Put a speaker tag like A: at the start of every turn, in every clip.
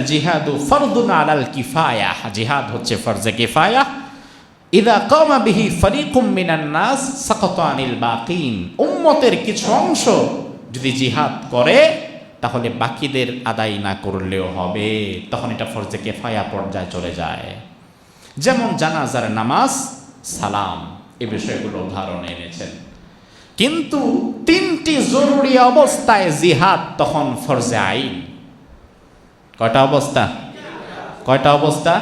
A: জিহাদু ফরদুন আলাল কিফায়া, জিহাদ হচ্ছে ফরজে কিফায়া। ইদা কামা বিহি ফারিকুম মিনান নাস সাকাতা আনিল বাকিন, উম্মতের কিছু অংশ যদি জিহাদ করে তাহলে বাকিদের আদায় না করলেও হবে, তখন এটা ফরজে কিফায়া পর্যায়ে চলে যায়। যেমন জানাজার নামাজ, সালাম, এই বিষয়গুলো উদাহরণ এনেছেন। কিন্তু তিনটি জরুরি অবস্থায় জিহাদ তখন ফরজে আইন। কয়টা অবস্থা? কয়টা অবস্থা?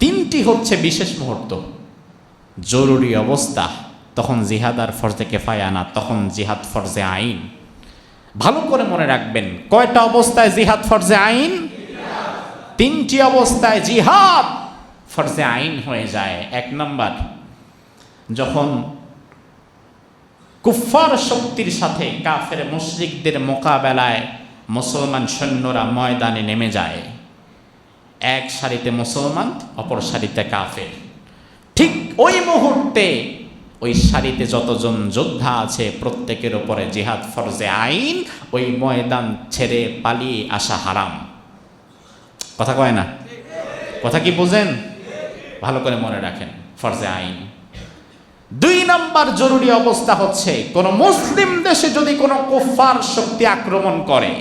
A: তিনটি হচ্ছে বিশেষ মুহূর্ত, জরুরি অবস্থা, তখন জিহাদ আর ফরজে কিফায়া না, তখন জিহাদ ফরজে আইন। ভালো করে মনে রাখবেন, কয়টা অবস্থায় জিহাদ ফরজে আইন? তিনটি অবস্থায় জিহাদ ফরজে আইন হয়ে যায়। এক নম্বর, যখন কুফফার শক্তির সাথে কাফের মুশরিকদের মোকাবেলায় মুসলমান সৈন্যরা ময়দানে নেমে যায়, এক সারিতে মুসলমান, অপর সারিতে কাফের। ঠিক ওই মুহূর্তে ওই সারিতে যতজন যোদ্ধা আছে প্রত্যেকের উপরে জিহাদ ফরজে আইন, ওই ময়দান ছেড়ে পালিয়ে আসা হারাম। কথা কয় না? কথা কি বোঝেন? ভালো করে মনে রাখেন, ফরজে আইন। দুই নম্বর জরুরি অবস্থা হচ্ছে, কোন মুসলিম দেশে যদি কোনো কুফফার শক্তি আক্রমণ করে,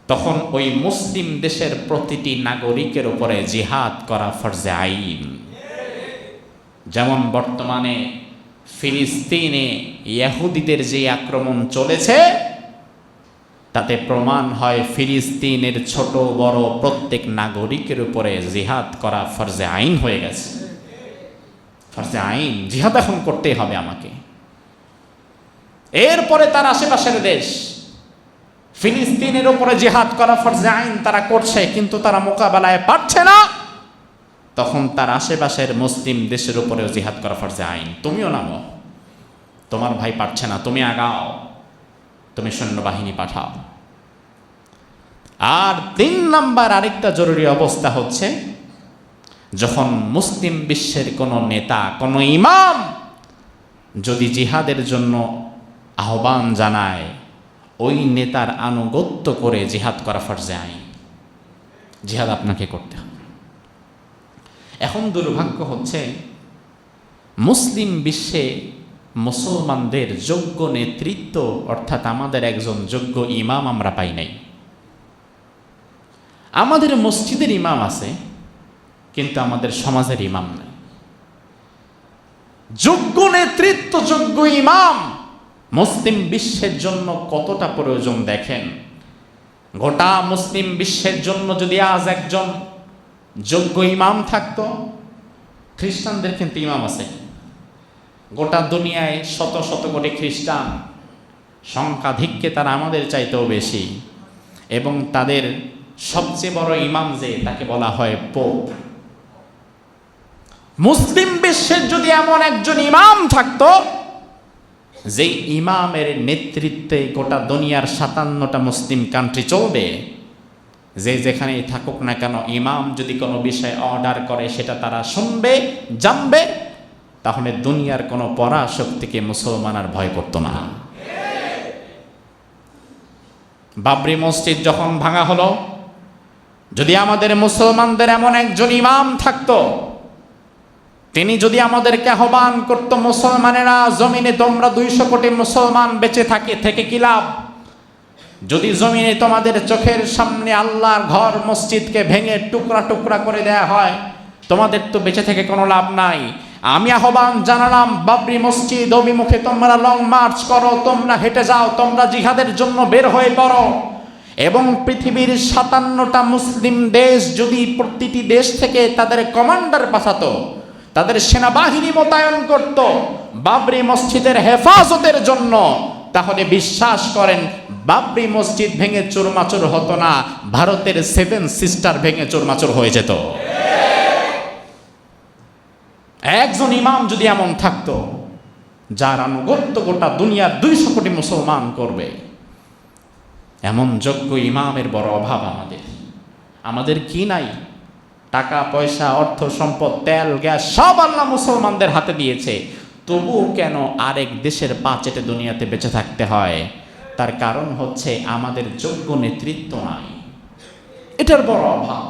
A: তখন ওই মুসলিম দেশের প্রতিটি নাগরিকের উপরে জিহাদ করা ফরজে আইন। যেমন বর্তমানে ফিলিস্তিনে ইহুদিদের যে আক্রমণ চলেছে, তাতে প্রমাণ হয় ফিলিস্তিনের ছোট বড় প্রত্যেক নাগরিকের উপরে জিহাদ করা ফরজে আইন হয়ে গেছে। ফরজে আইন, জিহাদ এখন করতেই হবে আমাকে। এরপরে তার আশেপাশের দেশ, ফিলিস্তিনের উপরে জিহাদ করা ফরজে আইন তারা করছে, কিন্তু তারা মোকাবেলায় পারছে না, তখন তার আশেপাশের মুসলিম দেশের উপরেও জিহাদ করা ফরজে আইন। তুমিও নামো, তোমার ভাই পারছে না, তুমি আগাও, তুমি সৈন্যবাহিনী পাঠাও। আর তিন নাম্বার আরেকটা জরুরি অবস্থা হচ্ছে, যখন মুসলিম বিশ্বের কোনো নেতা, কোনো ইমাম যদি জিহাদের জন্য আহ্বান জানায়, ওই নেতার আনুগত্য করে জিহাদ করা ফরজে আইন। জিহাদ আপনাকে করতে হবে। এখন দুর্ভাগ্য হচ্ছে, মুসলিম বিশ্বে মুসলমানদের যোগ্য নেতৃত্ব, অর্থাৎ আমাদের একজন যোগ্য ইমাম আমরা পাই নাই। আমাদের মসজিদের ইমাম আছে, কিন্তু আমাদের সমাজের ইমাম নাই। যোগ্য নেতৃত্ব, যোগ্য ইমাম মুসলিম বিশ্বের জন্য কতটা প্রয়োজন দেখেন। গোটা মুসলিম বিশ্বের জন্য যদি আজ একজন যোগ্য ইমাম থাকতো, খ্রিস্টানদের কিন্তু ইমাম আছে, গোটা দুনিয়ায় শত শত কোটি খ্রিস্টান, সংখ্যাধিক্যে তারা আমাদের চাইতেও বেশি, এবং তাদের সবচেয়ে বড় ইমাম যে, তাকে বলা হয় পোপ। মুসলিম বিশ্বের যদি এমন একজন ইমাম থাকতো, যে ইমামের নেতৃত্বে গোটা দুনিয়ার 57টা মুসলিম কান্ট্রি চলবে, যে যেখানেই থাকুক না কেন, ইমাম যদি কোনো বিষয় অর্ডার করে সেটা তারা শুনবে, জানবে, তাহলে দুনিয়ার কোনো পরাশক্তিকে মুসলমান আর ভয় করত না। বাবরি মসজিদ যখন ভাঙা হলো, যদি আমাদের মুসলমানদের এমন একজন ইমাম থাকতো, তিনি যদি আমাদেরকে আহ্বান করত, মুসলমানেরা জমিনে তোমরা 200 কোটি মুসলমান বেঁচে থেকে কি লাভ? যদি জমিনে তোমাদের চোখের সামনে আল্লাহর ঘর মসজিদকে ভেঙে টুকরা টুকরা করে দেয়া হয়, তোমাদের তো বেঁচে থেকে কোনো লাভ নাই। আমি আহ্বান জানালাম, বাবরি মসজিদ অভিমুখে তোমরা লং মার্চ করো, তোমরা হেঁটে যাও, তোমরা জিহাদের জন্য বের হয়ে পড়ো। এবং পৃথিবীর 57টা মুসলিম দেশ যদি প্রতিটি দেশ থেকে তাদের কমান্ডার পাঠাতো, তাদের সেনাবাহিনী মোতায়েন করত বাবরি মসজিদের হেফাজতের জন্য, তাহলে বিশ্বাস করেন বাবরি মসজিদ ভেঙে চুরমাচুর হতো না, ভারতের 7 সিস্টার ভেঙে চুরমাচুর হয়ে যেত। একজন ইমাম যদি এমন থাকতো, যার আনুগত্য গোটা দুনিয়ার 200 কোটি মুসলমান করবে, এমন যোগ্য ইমামের বড় অভাব আমাদের কি নাই? টাকা পয়সা, অর্থ সম্পদ, তেল গ্যাস সব আল্লাহ মুসলমানদের হাতে দিয়েছে, তবুও কেন আরেক দেশের পা চেটে দুনিয়াতে বেঁচে থাকতে হয়? তার কারণ হচ্ছে আমাদের যোগ্য নেতৃত্ব নাই। এটার বড় অভাব,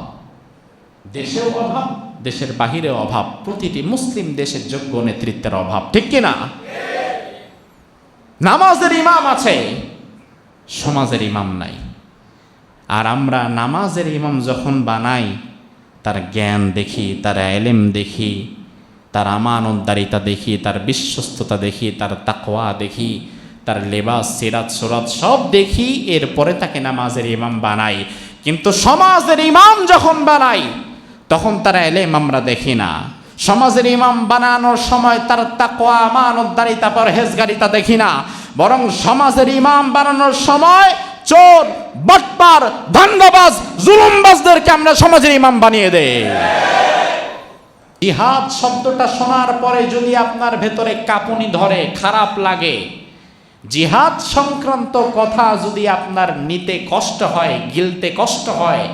A: দেশেও অভাব, দেশের বাহিরেও অভাব, প্রতিটি মুসলিম দেশের যোগ্য নেতৃত্বের অভাব, ঠিক কিনা? নামাজের ইমাম আছে, সমাজের ইমাম নাই। আর আমরা নামাজের ইমাম যখন বানাই, তার জ্ঞান দেখি, তার এলেম দেখি, তার আমানতদারিতা দেখি, তার বিশ্বস্ততা দেখি, তার তাকওয়া দেখি, তার লেবাস সিরাত সুরাত সব দেখি, এরপরে তাকে নামাজের ইমাম বানাই। কিন্তু সমাজের ইমাম যখন বানাই, তখন তার এলেম আমরা দেখি না। সমাজের ইমাম বানানোর সময় তার তাকওয়া, আমানতদারিতা, পরহেজগারিতা দেখি না, বরং সমাজের ইমাম বানানোর সময় চোর, বাটপার, ধান্দাবাজ, জুলুমবাজদেরকে আমরা সমাজের ইমাম বানিয়ে দেই। জিহাদ শব্দটা শোনার পরে যদি আপনার ভেতরে কাঁপুনি ধরে, খারাপ লাগে, জিহাদ সংক্রান্ত কথা যদি আপনার নিতে কষ্ট হয়, গিলতে কষ্ট হয়,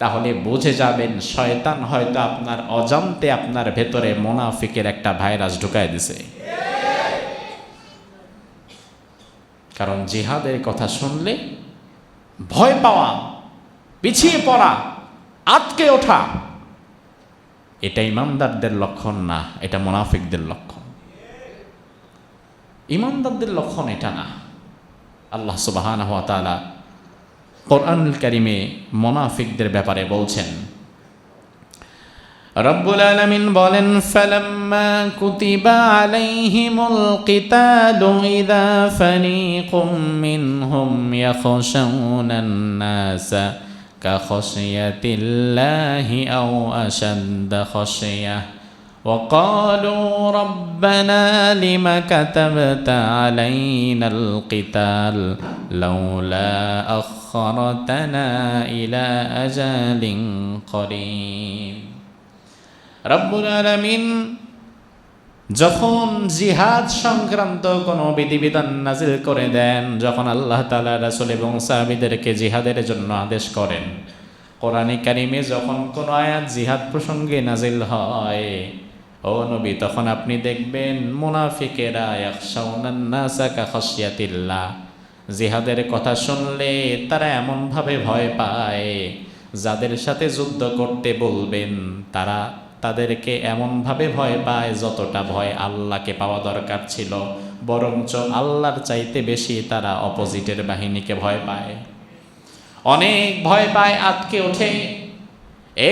A: তাহলে বুঝে যাবেন শয়তান হয়তো আপনার অজান্তে আপনার ভেতরে মুনাফিকের একটা ভাইরাস ঢুকায় দিছে। কারণ জিহাদের কথা শুনলে ভয় পাওয়া, পিছিয়ে পড়া, আটকে ওঠা, এটা ইমানদারদের লক্ষণ না, এটা মুনাফিকদের লক্ষণ। ইমানদারদের লক্ষণ এটা না। আল্লাহ সুবহানাহু ওয়া তাআলা কোরআনুল কারীমে মুনাফিকদের ব্যাপারে বলছেন, রব্বুল আলামিন বলেন, ফালাম্মা কুতিবা আলাইহিমুল কিতালু ইযা ফারিকুম মিনহুম ইয়াখশাউনান নাসা কাখাশিয়াতিল্লাহি আও আশাদ্দা খাশিয়াহ وقالوا ربنا لم كتبت علينا القتال لولا أخرتنا إلى أجل قريب। রব্বুল আলামিন যখন জিহাদ সংক্রান্ত কোনো বিধিবিধান নাজিল করে দেন, যখন আল্লাহ তাআলা রাসূল এবং সাহাবীদেরকে জিহাদের জন্য আদেশ করেন, কোরআনে কারিমে যখন কোনো আয়াত জিহাদ প্রসঙ্গে নাজিল হয়, ও নবী, তখন আপনি দেখবেন মুনাফিকেরা ইয়াখশাউনান নাসা কাখাশিয়াতিল্লাহ, জিহাদের কথা শুনলে তারা এমনভাবে ভয় পায়, যাদের সাথে যুদ্ধ করতে বলবেন তারা তাদেরকে এমনভাবে ভয় পায় যতটা ভয় আল্লাহকে পাওয়া দরকার ছিল, বরঞ্চ আল্লাহর চাইতে বেশি তারা অপোজিটের বাহিনীকে ভয় পায়, অনেক ভয় পায়, আটকে ওঠে।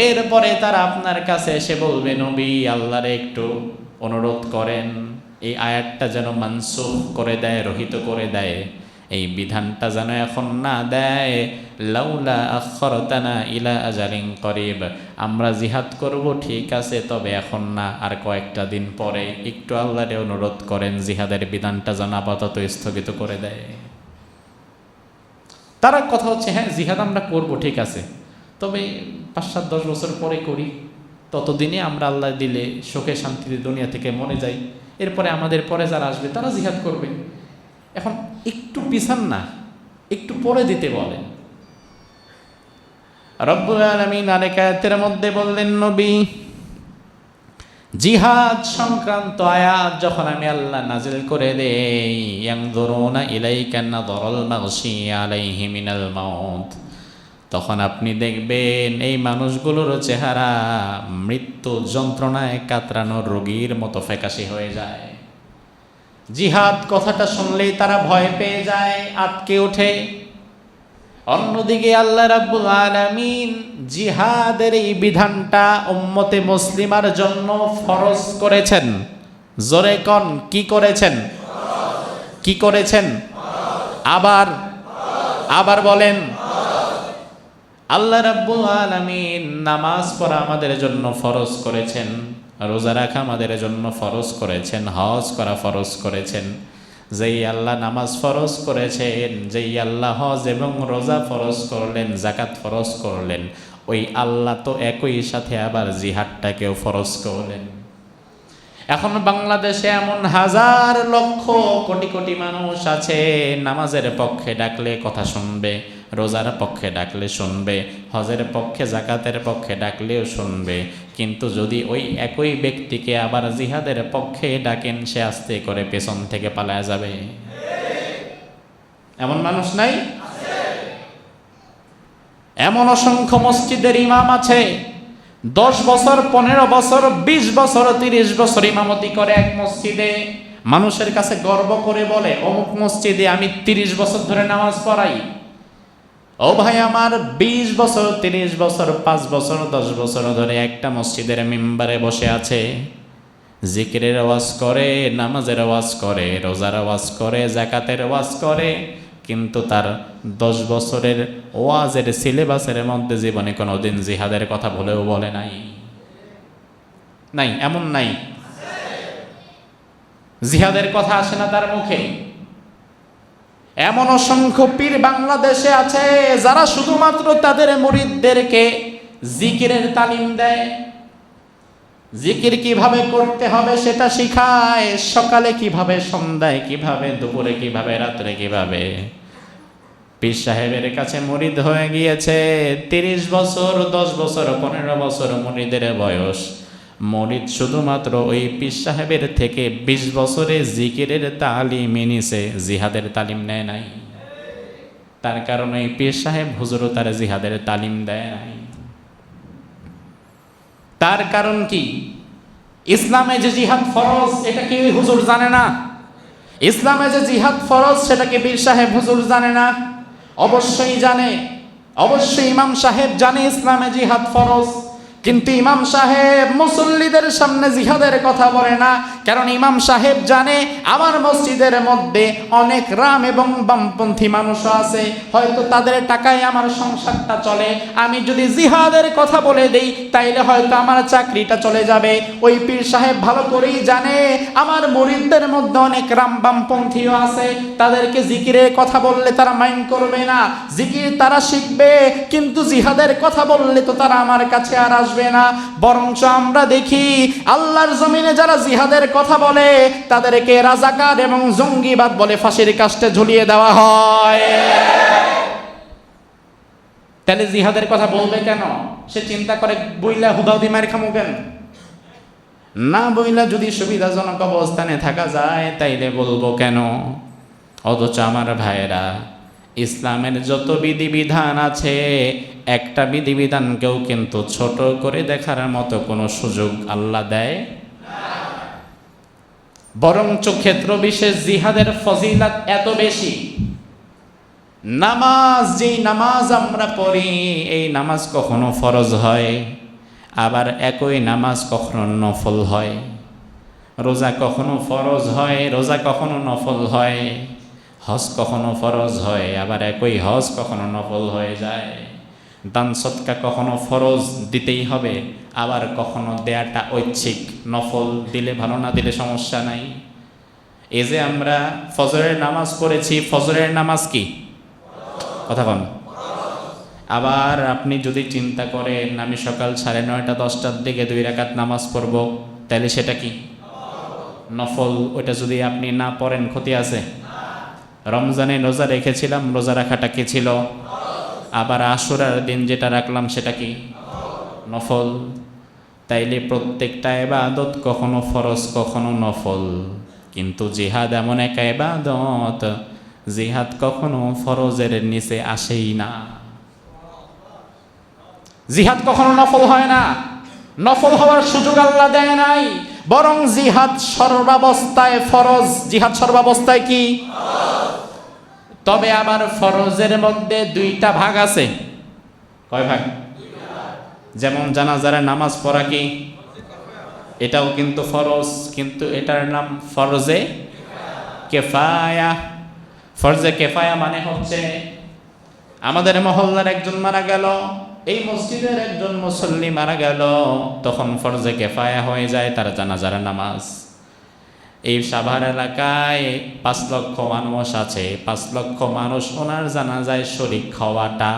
A: এরপরে তারা আপনার কাছে এসে বলবে, নবী, আল্লাহরে একটু অনুরোধ করেন এই আয়াতটা যেন মানসুখ করে দেয়, রহিত করে দেয়, এই বিধানটা যেন এখন না দেয়। লাউলা আখরতানা ইলা আজালিন করিব, আমরা জিহাদ করব ঠিক আছে, তবে এখন না, আর কয়েকটা দিন পরে একটু আল্লাহরে অনুরোধ করেন জিহাদের বিধানটা যেন আপাতত স্থগিত করে দেয়। তারা কথা হচ্ছে, হ্যাঁ জিহাদ আমরা করব ঠিক আছে, তবে 5-7-10 বছর পরে করি, ততদিনে আমরা আল্লাহ দিলে সুখে শান্তিতে দুনিয়া থেকে মরে যাই, এরপরে আমাদের পরে যারা আসবে তারা জিহাদ করবে, এখন একটু পিছান না, একটু পরে দিতে বলেন। রব্বুল আলামিন আরেক আয়াতের মধ্যে বললেন, নবী, জিহাদ সংক্রান্ত আয়াত যখন আমি আল্লাহ নাজিল করে দেই, ইয়ানজুরুনা ইলাইকা নাযরাল মাগশি আলাইহি মিনাল মাউত, তখন আপনি দেখবেন এই মানুষগুলোর চেহারা মৃত্যু যন্ত্রণায় কাতরানোর রোগীর মতো ফ্যাকাশে হয়ে যায়। জিহাদ কথাটা শুনলেই তারা ভয় পেয়ে যায়, আটকে ওঠে। অন্যদিকে আল্লাহ রাব্বুল আলামিন জিহাদের এই বিধানটা উম্মতে মুসলিমার জন্য ফরজ করেছেন। জোরে কোন, কি করেছেন? কি করেছেন? আবার বলেন। আল্লাহ রাব্বুল আলামিন নামাজ পড়া আমাদের জন্য ফরজ করেছেন, রোজা রাখা আমাদের জন্য ফরজ করেছেন, হজ করা ফরজ করেছেন। যেই আল্লাহ নামাজ ফরজ করেছেন, যেই আল্লাহ হজ এবং রোজা ফরজ করলেন, জাকাত ফরজ করলেন, ওই আল্লাহ তো একই সাথে আবার জিহাদটাকেও ফরজ করলেন। এখন বাংলাদেশে এমন হাজার লক্ষ কোটি কোটি মানুষ আছে, নামাজের পক্ষে ডাকলে কথা শুনবে, রোজার পক্ষে ডাকলে শুনবে, হজের পক্ষে জাকাতের পক্ষে ডাকলেও শুনবে, কিন্তু যদি ওই একই ব্যক্তিকে আবার জিহাদের পক্ষে ডাকেন, সে আস্তে করে পেছন থেকে পালায়া যাবে। এমন মানুষ নাই? এমন অসংখ্য মসজিদের ইমাম আছে 10 বছর, 15 বছর, 20 বছর, 30 বছর ইমামতি করে এক মসজিদে, মানুষের কাছে গর্ব করে বলে অমুক মসজিদে আমি 30 বছর ধরে নামাজ পড়াই। ও ভাই আমার, 20 বছর, 30 বছর, 5 বছর, 10 বছর ধরে একটা মসজিদের মিম্বারে বসে আছে, জিকিরের আওয়াজ করে, নামাজের আওয়াজ করে, রোজার আওয়াজ করে, যাকাতের আওয়াজ করে, কিন্তু তার 10 বছরের ওয়াজের সিলেবাসের মধ্যে জীবনে কোনোদিন জিহাদের কথা বলেও বলে নাই। নাই, এমন নাই, জিহাদের কথা আসে না তার মুখে। এমন অসংখ্য পীর বাংলাদেশে আছে যারা শুধুমাত্র তাদের মুরিদদেরকে জিকিরের তালিম দেয়, জিকির কিভাবে করতে হবে সেটা শিখায়, সকালে কিভাবে, সন্ধ্যায় কিভাবে, দুপুরে কিভাবে, রাত্রে কিভাবে। পীর সাহেবের কাছে মুরিদ হয়ে গিয়েছে 30 বছর, 10 বছর, 15 বছর মুরিদের বয়স। মুরিদ শুধুমাত্র ওই পীর সাহেবের থেকে 20 বছরে জিকিরের তালিম নিছে, জিহাদের তালিম নেয় নাই। তার কারণে এই পীর সাহেব হুজুরও তার জিহাদের তালিম দেয় নাই। তার কারণ কি? ইসলামে যে জিহাদ ফরজ এটা কি হুজুর জানে না? ইসলামে যে জিহাদ ফরজ সেটা কি পীর সাহেব হুজুর জানে না? অবশ্যই জানে, অবশ্যই ইমাম সাহেব জানে ইসলামে জিহাদ ফরজ, কিন্তু ইমাম সাহেব মুসল্লিদের সামনে জিহাদের কথা বলে না। কারণ ইমাম সাহেব জানে আমার মসজিদের মধ্যে অনেক রাম এবং বামপন্থী মানুষও আছে, হয়তো তাদের টাকায় আমার সংসারটা চলে, আমি যদি জিহাদের কথা বলে দেই তাইলে হয়তো আমার চাকরিটা চলে যাবে। ওই পীর সাহেব ভালো করেই জানে আমার মুরিদদের মধ্যে অনেক রাম বামপন্থীও আছে, তাদেরকে জিকিরের কথা বললে তারা মাইন্ড করবে না, জিকির তারা শিখবে, কিন্তু জিহাদের কথা বললে তো তারা আমার কাছে আর আসবে না। বরঞ্চ আমরা দেখি আল্লাহর জমিনে যারা জিহাদের কথা বলে তাদেরকে রাজাকার এবং জঙ্গিবাদ বলে ফাঁসির কাস্টে ঝুলিয়ে দেওয়া হয়। তাহলে জিহাদের কথা বলবে কেন? সে চিন্তা করে বইলা হুদাউদি মার খামু কেন? না বইলা যদি সুবিধাজনক অবস্থানে থাকা যায় তাইলে বলবো কেন? অথচ আমার ভাইয়েরা, ইসলামের যত বিধিবিধান আছে একটা বিধিবিধানকেও কিন্তু ছোট করে দেখার মতো কোনো সুযোগ আল্লাহ দেয় না। বরঞ্চ ক্ষেত্র বিশেষ জিহাদের ফজিলত এত বেশি। নামাজ, যেই নামাজ আমরা পড়ি এই নামাজ কখনো ফরজ হয়, আবার একই নামাজ কখনো নফল হয়। রোজা কখনো ফরজ হয়, রোজা কখনো নফল হয়। হজ কখনো ফরজ হয়, আবার একই হজ কখনো নফল হয়ে যায়। দান সদকা কখনো ফরজ দিতেই হবে, আবার কখনো দেয়াটা ঐচ্ছিক, নফল দিলে ভালো, না দিলে সমস্যা নাই। এই যে আমরা ফজরের নামাজ পড়েছি, ফজরের নামাজ কি কথা বল? আবার আপনি যদি চিন্তা করেন আমি সকাল 9:30 10টার দিকে 2 রাকাত নামাজ পড়ব, তাহলে সেটা কি নফল। ওইটা যদি আপনি না পড়েন ক্ষতি আছে? রমজানে রোজা রেখেছিলাম, রোজা রাখাটা কি ছিল? আবার আশুরার দিন যেটা রাখলাম সেটা কি নফল। তাইলে প্রত্যেকটা ইবাদত কখনো ফরজ কখনো নফল, কিন্তু জিহাদ এমন এক ইবাদত, জিহাদ কখনো ফরজের নিচে আসেই না। জিহাদ কখনো নফল হয় না, নফল হওয়ার সুযোগ আল্লাহ দেয় নাই, বরং জিহাদ সর্বাবস্থায় ফরজ। জিহাদ সর্বাবস্থায় কি? তবে আবার ফরজের মধ্যে 2টা ভাগ আছে। কয় ভাগ? যেমন জানাজার নামাজ পড়া কি এটাও কিন্তু ফরজ, কিন্তু এটার নাম ফরজে কেফায়া। ফরজে কেফায়া মানে হচ্ছে আমাদের মহল্লার একজন মারা গেল, এই মসজিদের একজন মুসল্লি মারা গেল, তখন ফরজে কেফায়া হয়ে যায় তার জানাজার নামাজ। এই সাভার এলাকায় 5 লক্ষ মানুষ আছে, 5 লক্ষ মানুষ ওনার জানাজায় শরীক হওয়াটা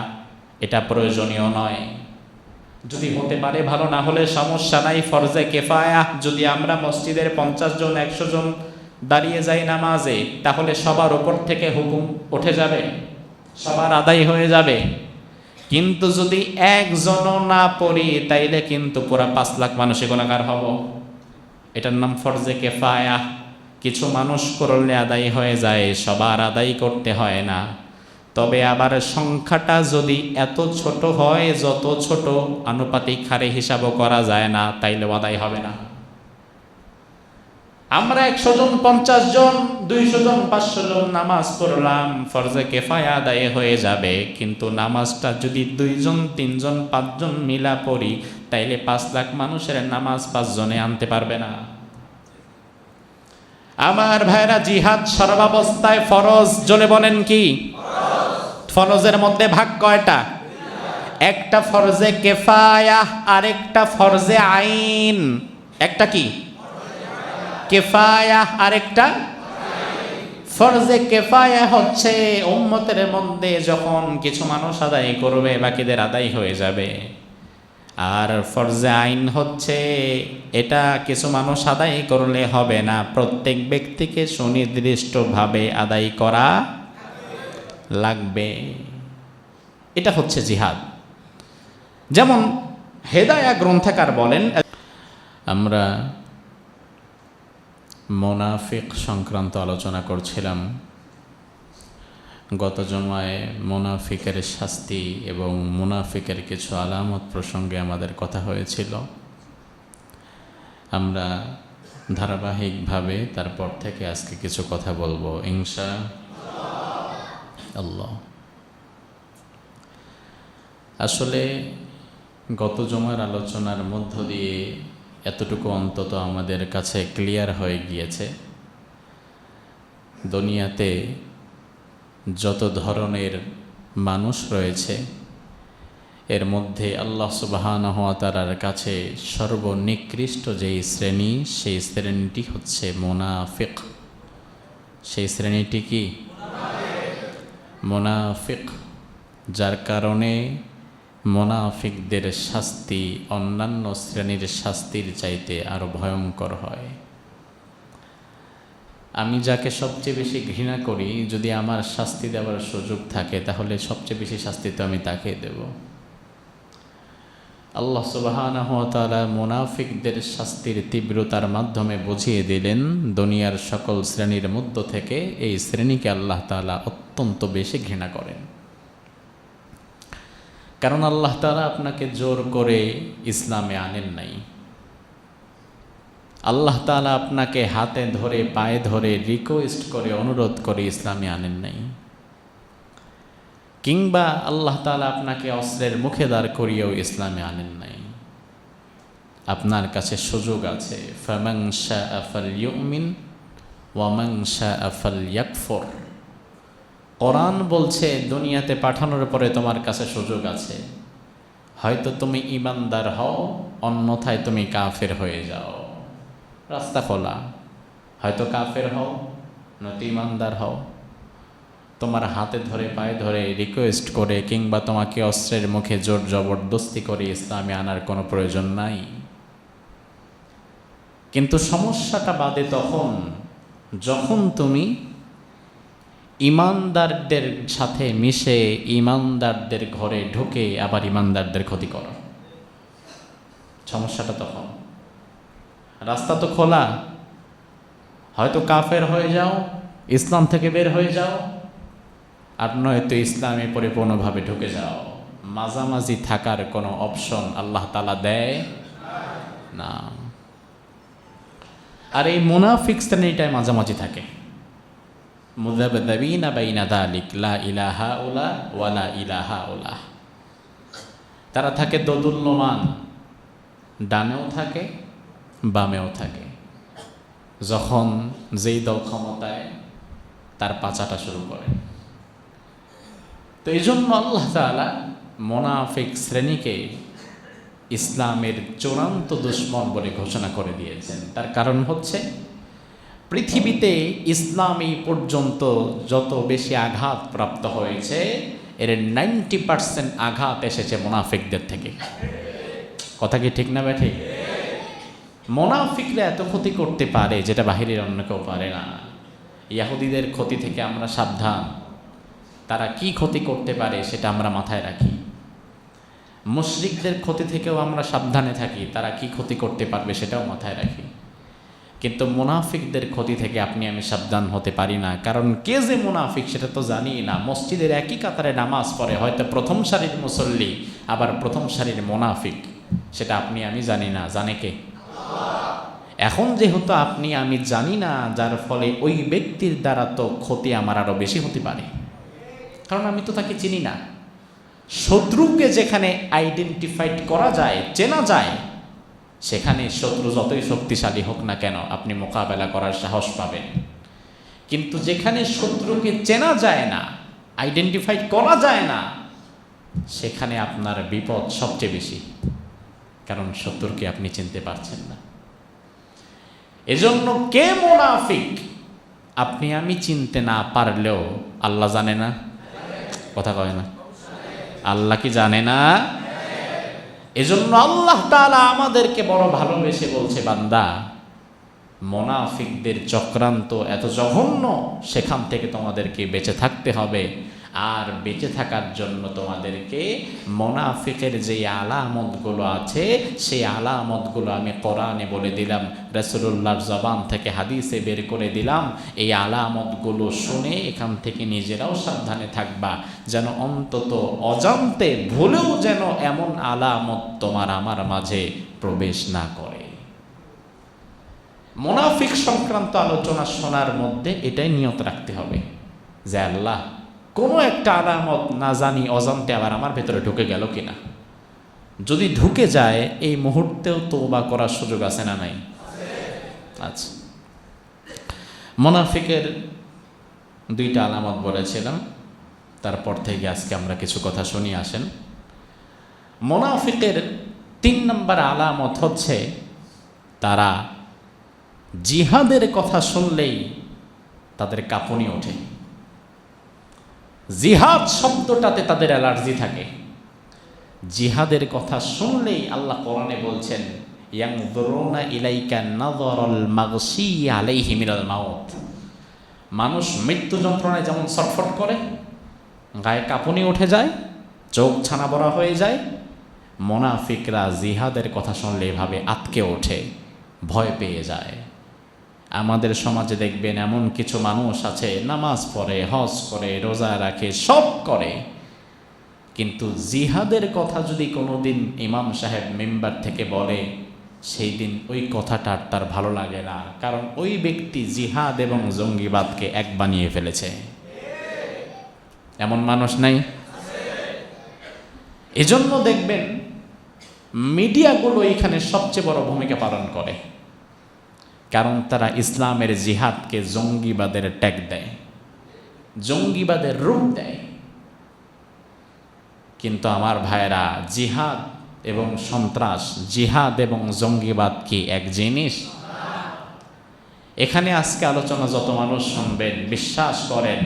A: এটা প্রয়োজনীয় নয়। যদি হতে পারে ভালো, না হলে সমস্যা নাই। ফরজে কেফায়া যদি আমরা মসজিদের 50 জন 100 জন দাঁড়িয়ে যাই নামাজে, তাহলে সবার উপর থেকে হুকুম উঠে যাবে, সবার আদায় হয়ে যাবে। কিন্তু যদি একজনও না পড়ি তাইলে কিন্তু পুরা 5 লাখ মানুষে গুনাহগার হব। এটার নাম ফরজে কেফায়া। কিছু মানুষ করলে আদায় হয়ে যায়, সবার আদায় করতে হয় না। তবে আবার সংখ্যাটা যদি এত ছোট হয়, যত ছোট আনুপাতিক হারে হিসাবও করা যায় না, তাইলে আদায় হবে না। আমরা 100 জন, 50 জন, 200 জন, 500 জন নামাজ পড়লাম, ফরজে কেফায়া আদায় হয়ে যাবে। কিন্তু নামাজটা যদি 2 জন, 3 জন, 5 জন মিলা পড়ি, তাইলে 5 লাখ মানুষের নামাজ 5 জনে আনতে পারবে না। আমার ভাইরা, জিহাদ সর্বাবস্থায় ফরজ। জোরে বলেন কি? ফরজের মধ্যে ভাগ কয়টা? একটা ফরজে কেফায়া, আরেকটা ফরজে আইন। একটা কি? কেফায়া, আরেকটা ফরজে কেফায়া হচ্ছে উম্মতের মধ্যে যখন কিছু মানুষ আদায় করবে, বাকিদের আদায় হয়ে যাবে। আর ফরজে আইন হচ্ছে এটা কিছু মানুষ আদায় করলে হবে না, প্রত্যেক ব্যক্তিকে সুনির্দিষ্টভাবে আদায় করা লাগবে। এটা হচ্ছে জিহাদ। যেমন হেদায়া গ্রন্থকার বলেন, আমরা মুনাফিক সংক্রান্ত আলোচনা করছিলাম। গত জমায় মুনাফিকের শাস্তি এবং মুনাফিকের কিছু আলামত প্রসঙ্গে আমাদের কথা হয়েছিল। আমরা ধারাবাহিকভাবে তারপর থেকে আজকে কিছু কথা বলবো ইনশাআল্লাহ। আসলে গত জমার আলোচনার মধ্য দিয়ে এতটুকু অন্তত আমাদের কাছে ক্লিয়ার হয়ে গিয়েছে, দুনিয়াতে যত ধরনের মানুষ রয়েছে এর মধ্যে আল্লাহ সুবহানাহু ওয়া তাআলার কাছে সর্বনিকৃষ্ট যেই শ্রেণী, সেই শ্রেণীটি হচ্ছে মুনাফিক। সেই শ্রেণীটি কি? মুনাফিক। যার কারণে মুনাফিকদের শাস্তি অন্যান্য শ্রেণীর শাস্তির চাইতে আরো ভয়ঙ্কর হয়। আমি যাকে সবচেয়ে বেশি ঘৃণা করি, যদি আমার শাস্তি দেওয়ার সুযোগ থাকে, তাহলে সবচেয়ে বেশি শাস্তি তো আমি তাকে দেব। আল্লাহ সুবহানাহু ওয়া তাআলা মুনাফিকদের শাস্তির তীব্রতার মাধ্যমে বুঝিয়ে দিলেন, দুনিয়ার সকল শ্রেণীর মধ্য থেকে এই শ্রেণীকে আল্লাহ তাআলা অত্যন্ত বেশি ঘৃণা করেন। কারণ আল্লাহ তাআলা আপনাকে জোর করে ইসলামে আনেন নাই। আল্লাহ তাআলা আপনাকে হাতে ধরে, পায়ে ধরে, রিকোয়েস্ট করে, অনুরোধ করে ইসলামে আনেন নাই। কিংবা আল্লাহ তাআলা আপনাকে অস্ত্রের মুখে দাঁড় করিয়েও ইসলামে আনেন নাই। আপনার কাছে সুযোগ আছে। ফামান শাআ ফালইউমিন ওয়া মান শাআ ফালইয়াকফুর। কোরআন বলছে দুনিয়াতে পাঠানোর পরে তোমার কাছে সুযোগ আছে। হয়তো তুমি ঈমানদার হও, অন্যথায় তুমি কাফের হয়ে যাও। রাস্তা খোলা। হয়তো কাফের হও, নয়তো ঈমানদার হও। তোমার হাতে ধরে, পায়ে ধরে, রিকোয়েস্ট করে কিংবা তোমাকে অস্ত্রের মুখে জোর জবরদস্তি করে ইসলামে আনার কোনো প্রয়োজন নাই। কিন্তু সমস্যাটা বাদে তখন যখন তুমি ইমানদারদের সাথে মিশে, ইমানদারদের ঘরে ঢুকে আবার ইমানদারদের ক্ষতি করো। সমস্যাটা তখন। রাস্তা তো খোলা। হয়তো কাফের হয়ে যাও, ইসলাম থেকে বের হয়ে যাও, আর নয়তো ইসলামে পরিপূর্ণভাবে ঢুকে যাও। মাঝামাঝি থাকার কোনো অপশন আল্লাহ তাআলা দেয় না। আর এই মুনাফিক শ্রেণীটায় মাঝামাঝি থাকে। মুযাবযাবিনা বাইনা যালিক, লা ইলাহা উলা ওয়া লা ইলাহা উলা। তারা থাকে দোদুল্যমান, ডানেও থাকে, বামেও থাকে। যখন যেই দল ক্ষমতায়, তার পাচাটা শুরু করে। তো এই জন্য আল্লাহ তাআলা মুনাফিক শ্রেণীকে ইসলামের চূড়ান্ত দুশমন বলে ঘোষণা করে দিয়েছেন। তার কারণ হচ্ছে, পৃথিবীতে ইসলাম এই পর্যন্ত যত বেশি আঘাত প্রাপ্ত হয়েছে, এর 90% আঘাত এসেছে মুনাফিকদের থেকে। কথা কি ঠিক না ঠিক? মুনাফিকরা এত ক্ষতি করতে পারে যেটা বাহিরের অন্য কেউ পারে না। ইহুদিদের ক্ষতি থেকে আমরা সাবধান। তারা কি ক্ষতি করতে পারে সেটা আমরা মাথায় রাখি। মুশরিকদের ক্ষতি থেকেও আমরা সাবধানে থাকি, তারা কি ক্ষতি করতে পারবে সেটাও মাথায় রাখি। কিন্তু মুনাফিকদের ক্ষতি থেকে আপনি আমি সাবধান হতে পারি না, কারণ কে যে মুনাফিক সেটা তো জানি না। মসজিদের একই কাতারে নামাজ পড়ে, হয়তো প্রথম সারির মুসল্লি আবার প্রথম সারির মুনাফিক, সেটা আপনি আমি জানি না, জানে কে? এখন যেহেতু আপনি আমি জানি না, যার ফলে ওই ব্যক্তির দ্বারা তো ক্ষতি আমার আরো বেশি হতে পারে, কারণ আমি তো তাকে চিনি না। শত্রুকে যেখানে আইডেন্টিফাইড করা যায়, চেনা যায়, সেখানে শত্রু যতই শক্তিশালী হোক না কেন আপনি মোকাবেলা করার সাহস পাবেন। কিন্তু যেখানে শত্রুকে চেনা যায় না, আইডেন্টিফাইড করা যায় না, সেখানে আপনার বিপদ সবচেয়ে বেশি, কারণ শত্রুকে আপনি চিনতে পারছেন না। এজন্য কে মুনাফিক আপনি আমি চিনতে না পারলেও আল্লাহ জানে না? কথা কয় না? আল্লাহ কি জানে না? এজন্য আল্লাহ তাআলা আমাদেরকে বড় ভালোবেসে বলছে, বান্দা, মুনাফিকদের চক্রান্ত এত জঘন্য, সেখান থেকে তোমাদেরকে বেঁচে থাকতে হবে। আর বেঁচে থাকার জন্য তোমাদেরকে মুনাফিকের যে আলামতগুলো আছে, সেই আলামতগুলো আমি কোরআনে বলে দিলাম, রাসূলুল্লাহর জবান থেকে হাদিসে বের করে দিলাম। এই আলামতগুলো শুনে এখান থেকে নিজেরাও সাবধানে থাকবা, যেন অন্তত অজান্তে ভুলেও যেন এমন আলামত তোমার আমার মাঝে প্রবেশ না করে। মুনাফিক সংক্রান্ত আলোচনা শোনার মধ্যে এটাই নিয়ত রাখতে হবে যে আল্লাহ, কোনো একটা আলামত না জানি অজান্তে আবার আমার ভেতরে ঢুকে গেল কিনা। যদি ঢুকে যায় এই মুহূর্তেও তওবা করার সুযোগ আছে না নাই? আচ্ছা, মুনাফিকের দুইটা আলামত বলেছিলাম, তারপর থেকে আজকে আমরা কিছু কথা শুনি। আসেন, মুনাফিকের 3 নম্বর আলামত হচ্ছে তারা জিহাদের কথা শুনলেই তাদের কাঁপুনি ওঠে। জিহাদ শব্দটাতে তাদের অ্যালার্জি থাকে। জিহাদের কথা শুনলেই আল্লাহ কোরআনে বলছেন, ইয়ানজুরুনা ইলাইকা নাযরাল মাগশী আলাইহি মিনাল মাউত। মানুষ মৃত্যু যন্ত্রণায় যেমন ছটফট করে, গায়ে কাঁপুনি উঠে যায়, চোখ ছানা বড়া হয়ে যায়, মুনাফিকরা জিহাদের কথা শুনলে এভাবে আতকে ওঠে, ভয় পেয়ে যায়। আমাদের সমাজে দেখবেন এমন কিছু মানুষ আছে, নামাজ পড়ে, হজ করে, রোজা রাখে, সব করে, কিন্তু জিহাদের কথা যদি কোনোদিন ইমাম সাহেব মেম্বার থেকে বলে, সেই দিন ওই কথাটা তার ভালো লাগে না, কারণ ওই ব্যক্তি জিহাদ এবং জঙ্গিবাদকে এক বানিয়ে ফেলেছে। এমন মানুষ নাই? এজন্য দেখবেন মিডিয়াগুলো এখানে সবচেয়ে বড় ভূমিকা পালন করে, কারণ তারা ইসলামের জিহাদকে জঙ্গিবাদের ট্যাগ দেয়, জঙ্গিবাদের রূপ দেয়। কিন্তু আমার ভাইরা, জিহাদ এবং সন্ত্রাস, জিহাদ এবং জঙ্গিবাদ কি এক জিনিস? এখানে আজকে আলোচনা যত মানুষ শুনবেন, বিশ্বাস করেন,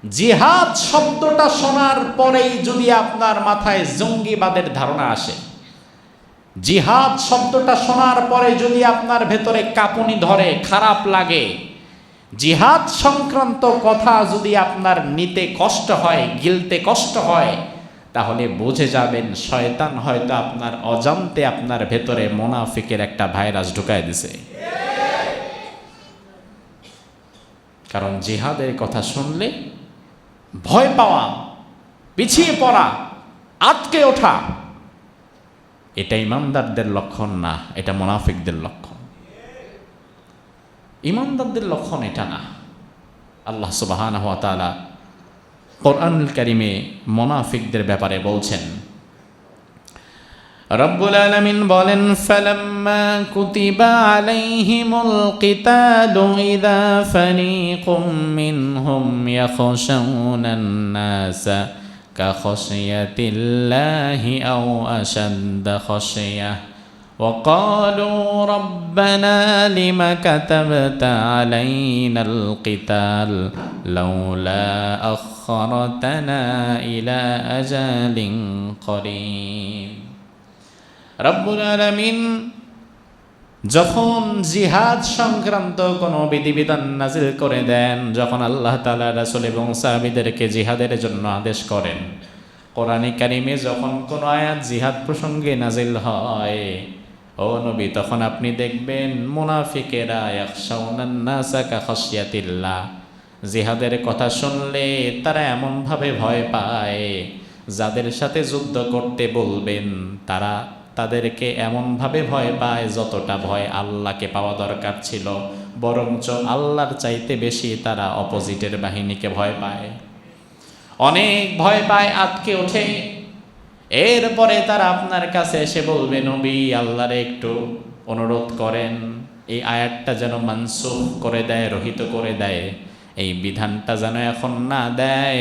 A: জিহাদ শব্দটা শোনার পরেই যদি আপনার মাথায় জঙ্গিবাদের ধারণা আসে, জিহাদ শব্দটা শোনার পরে যদি আপনার ভেতরে কাঁপুনি ধরে, খারাপ লাগে, জিহাদ সংক্রান্ত কথা যদি আপনার নিতে কষ্ট হয়, গিলতে কষ্ট হয়, তাহলে বুঝে যাবেন শয়তান হয়তো আপনার অজান্তে আপনার ভেতরে মুনাফিকের একটা ভাইরাস ঢুকায় দিছে। কারণ জিহাদের কথা শুনলে ভয় পাওয়া, পিছিয়ে পড়া, আটকে ওঠা, এটা ইমানদারদের লক্ষণ না, এটা মুনাফিকদের লক্ষণ। ইমানদারদের লক্ষণ এটা না। আল্লাহ সুবহানাহু ওয়া তাআলা কোরআনুল কারীমে মুনাফিকদের ব্যাপারে বলছেন, রব্বুল আলামিন বলেন, ফালাম্মা কুতিবা আলাইহিমুল কিতালু ইযা ফারিকুম মিনহুম ইয়াখশাউনান নাসা কাখশিয়াতিল্লাহি আও আশাদ্দা খশিয়াহ وقالوا ربنا لم كتبت علينا القتال لولا أخرتنا إلى أجل قريب। রব্বুল আলামিন যখন জিহাদ সংক্রান্ত কোনো বিধিবিধান নাজিল করে দেন, যখন আল্লাহ তাআলা রাসূল এবং সাহাবীদেরকে জিহাদের জন্য আদেশ করেন, কোরআনে কারিমে যখন কোনো আয়াত জিহাদ প্রসঙ্গে নাজিল হয়, ও নবী, তখন আপনি দেখবেন মুনাফিকেরা ইয়াখশাউনান নাসা কাখাশিয়াতিল্লাহ, জিহাদের কথা শুনলে তারা এমনভাবে ভয় পায়, যাদের সাথে যুদ্ধ করতে বলবেন তারা তাদেরকে এমনভাবে ভয় পায় যতটা ভয় আল্লাহকে পাওয়া দরকার ছিল, বরঞ্চ আল্লাহর চাইতে বেশি তারা অপোজিটের বাহিনীকে ভয় পায়, অনেক ভয় পায়, আটকে ওঠে। এরপরে তারা আপনার কাছে এসে বলবে, নবী আল্লাহরে একটু অনুরোধ করেন এই আয়াতটা যেন মানসুখ করে দেয়, রহিত করে দেয়, এই বিধানটা যেন এখন না দেয়।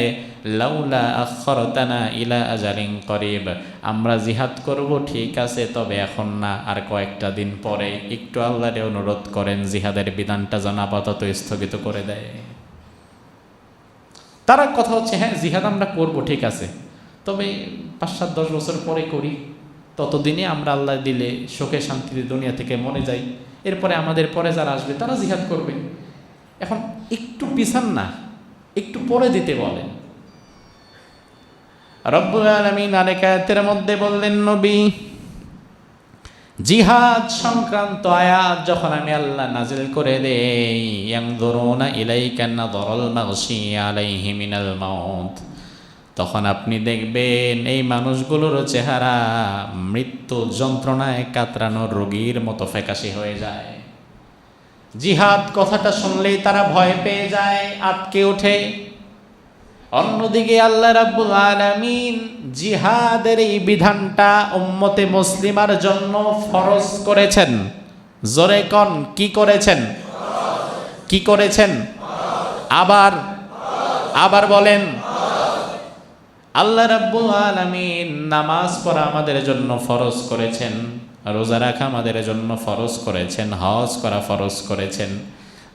A: লাউলা আখরতানা ইলা আজালিন করিব, আমরা জিহাদ করব ঠিক আছে, তবে এখন না, আর কয়েকটা দিন পরে একটু আল্লাহরে অনুরোধ করেন জিহাদের বিধানটা যেন আপাতত স্থগিত করে দেয়। তার কথা হচ্ছে, হ্যাঁ জিহাদ আমরা করব ঠিক আছে, তবে 5-7-10 বছর পরে করি, ততদিনে আমরা আল্লাহ দিলে শোকে শান্তিতে দুনিয়া থেকে মরে যাই, এরপরে আমাদের পরে যারা আসবে তারা জিহাদ করবে, এখন একটু পিছান না, একটু পরে দিতে বলেন। রব্বুল আলামিন আরেক আয়াতের মধ্যে বললেন, নবী জিহাদ সংক্রান্ত আয়াত যখন আমি আল্লাহ নাজিল করে দেই, ইয়ানজুরুনা ইলাইকা নাযরাল মাগশি আলাইহি মিনাল মাউত, তখন আপনি দেখবেন এই মানুষগুলোর চেহারা মৃত্যু যন্ত্রণায় কাতরানো রোগীর মতো ফ্যাকাশে হয়ে যায়। জিহাদ কথাটা শুনলেই তারা ভয় পেয়ে যায়, আটকে ওঠে। অন্যদিকে আল্লাহ রাব্বুল আলামিন জিহাদের এই বিধানটা উম্মতে মুসলিমার জন্য ফরজ করেছেন। জোরে কোন, কি করেছেন? কি করেছেন? আবার বলেন। আল্লাহ রাব্বুল আলামিন নামাজ পড়া আমাদের জন্য ফরজ করেছেন, রোজা রাখা আমাদের জন্য ফরজ করেছেন, হজ করা ফরজ করেছেন।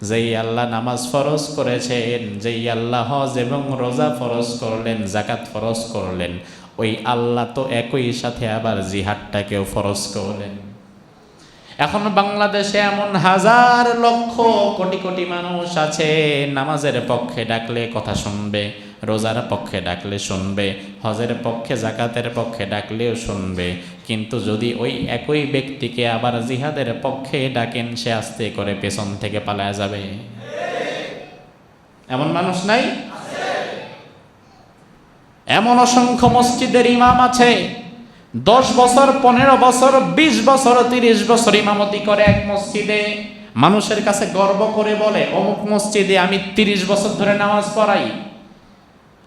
A: যেই আল্লাহ নামাজ ফরজ করেছেন, যেই আল্লাহ হজ এবং রোজা ফরজ করলেন, জাকাত ফরজ করলেন, ওই আল্লাহ তো একই সাথে আবার জিহাদটাকেও ফরজ করলেন। এখন বাংলাদেশে এমন হাজার লক্ষ কোটি কোটি মানুষ আছে, নামাজের পক্ষে ডাকলে কথা শুনবে, রোজার পক্ষে ডাকলে শুনবে, হজের পক্ষে জাকাতের পক্ষে ডাকলেও শুনবে, কিন্তু যদি ওই একই ব্যক্তিকে আবার জিহাদের পক্ষে ডাকেন, সে আস্তে করে পেছন থেকে পালায়া যাবে। এমন মানুষ নাই? এমন অসংখ্য মসজিদের ইমাম আছে, 10 বছর, 15 বছর, 20 বছর, 30 বছর ইমামতি করে এক মসজিদে, মানুষের কাছে গর্ব করে বলে, অমুক মসজিদে আমি 30 বছর ধরে নামাজ পড়াই।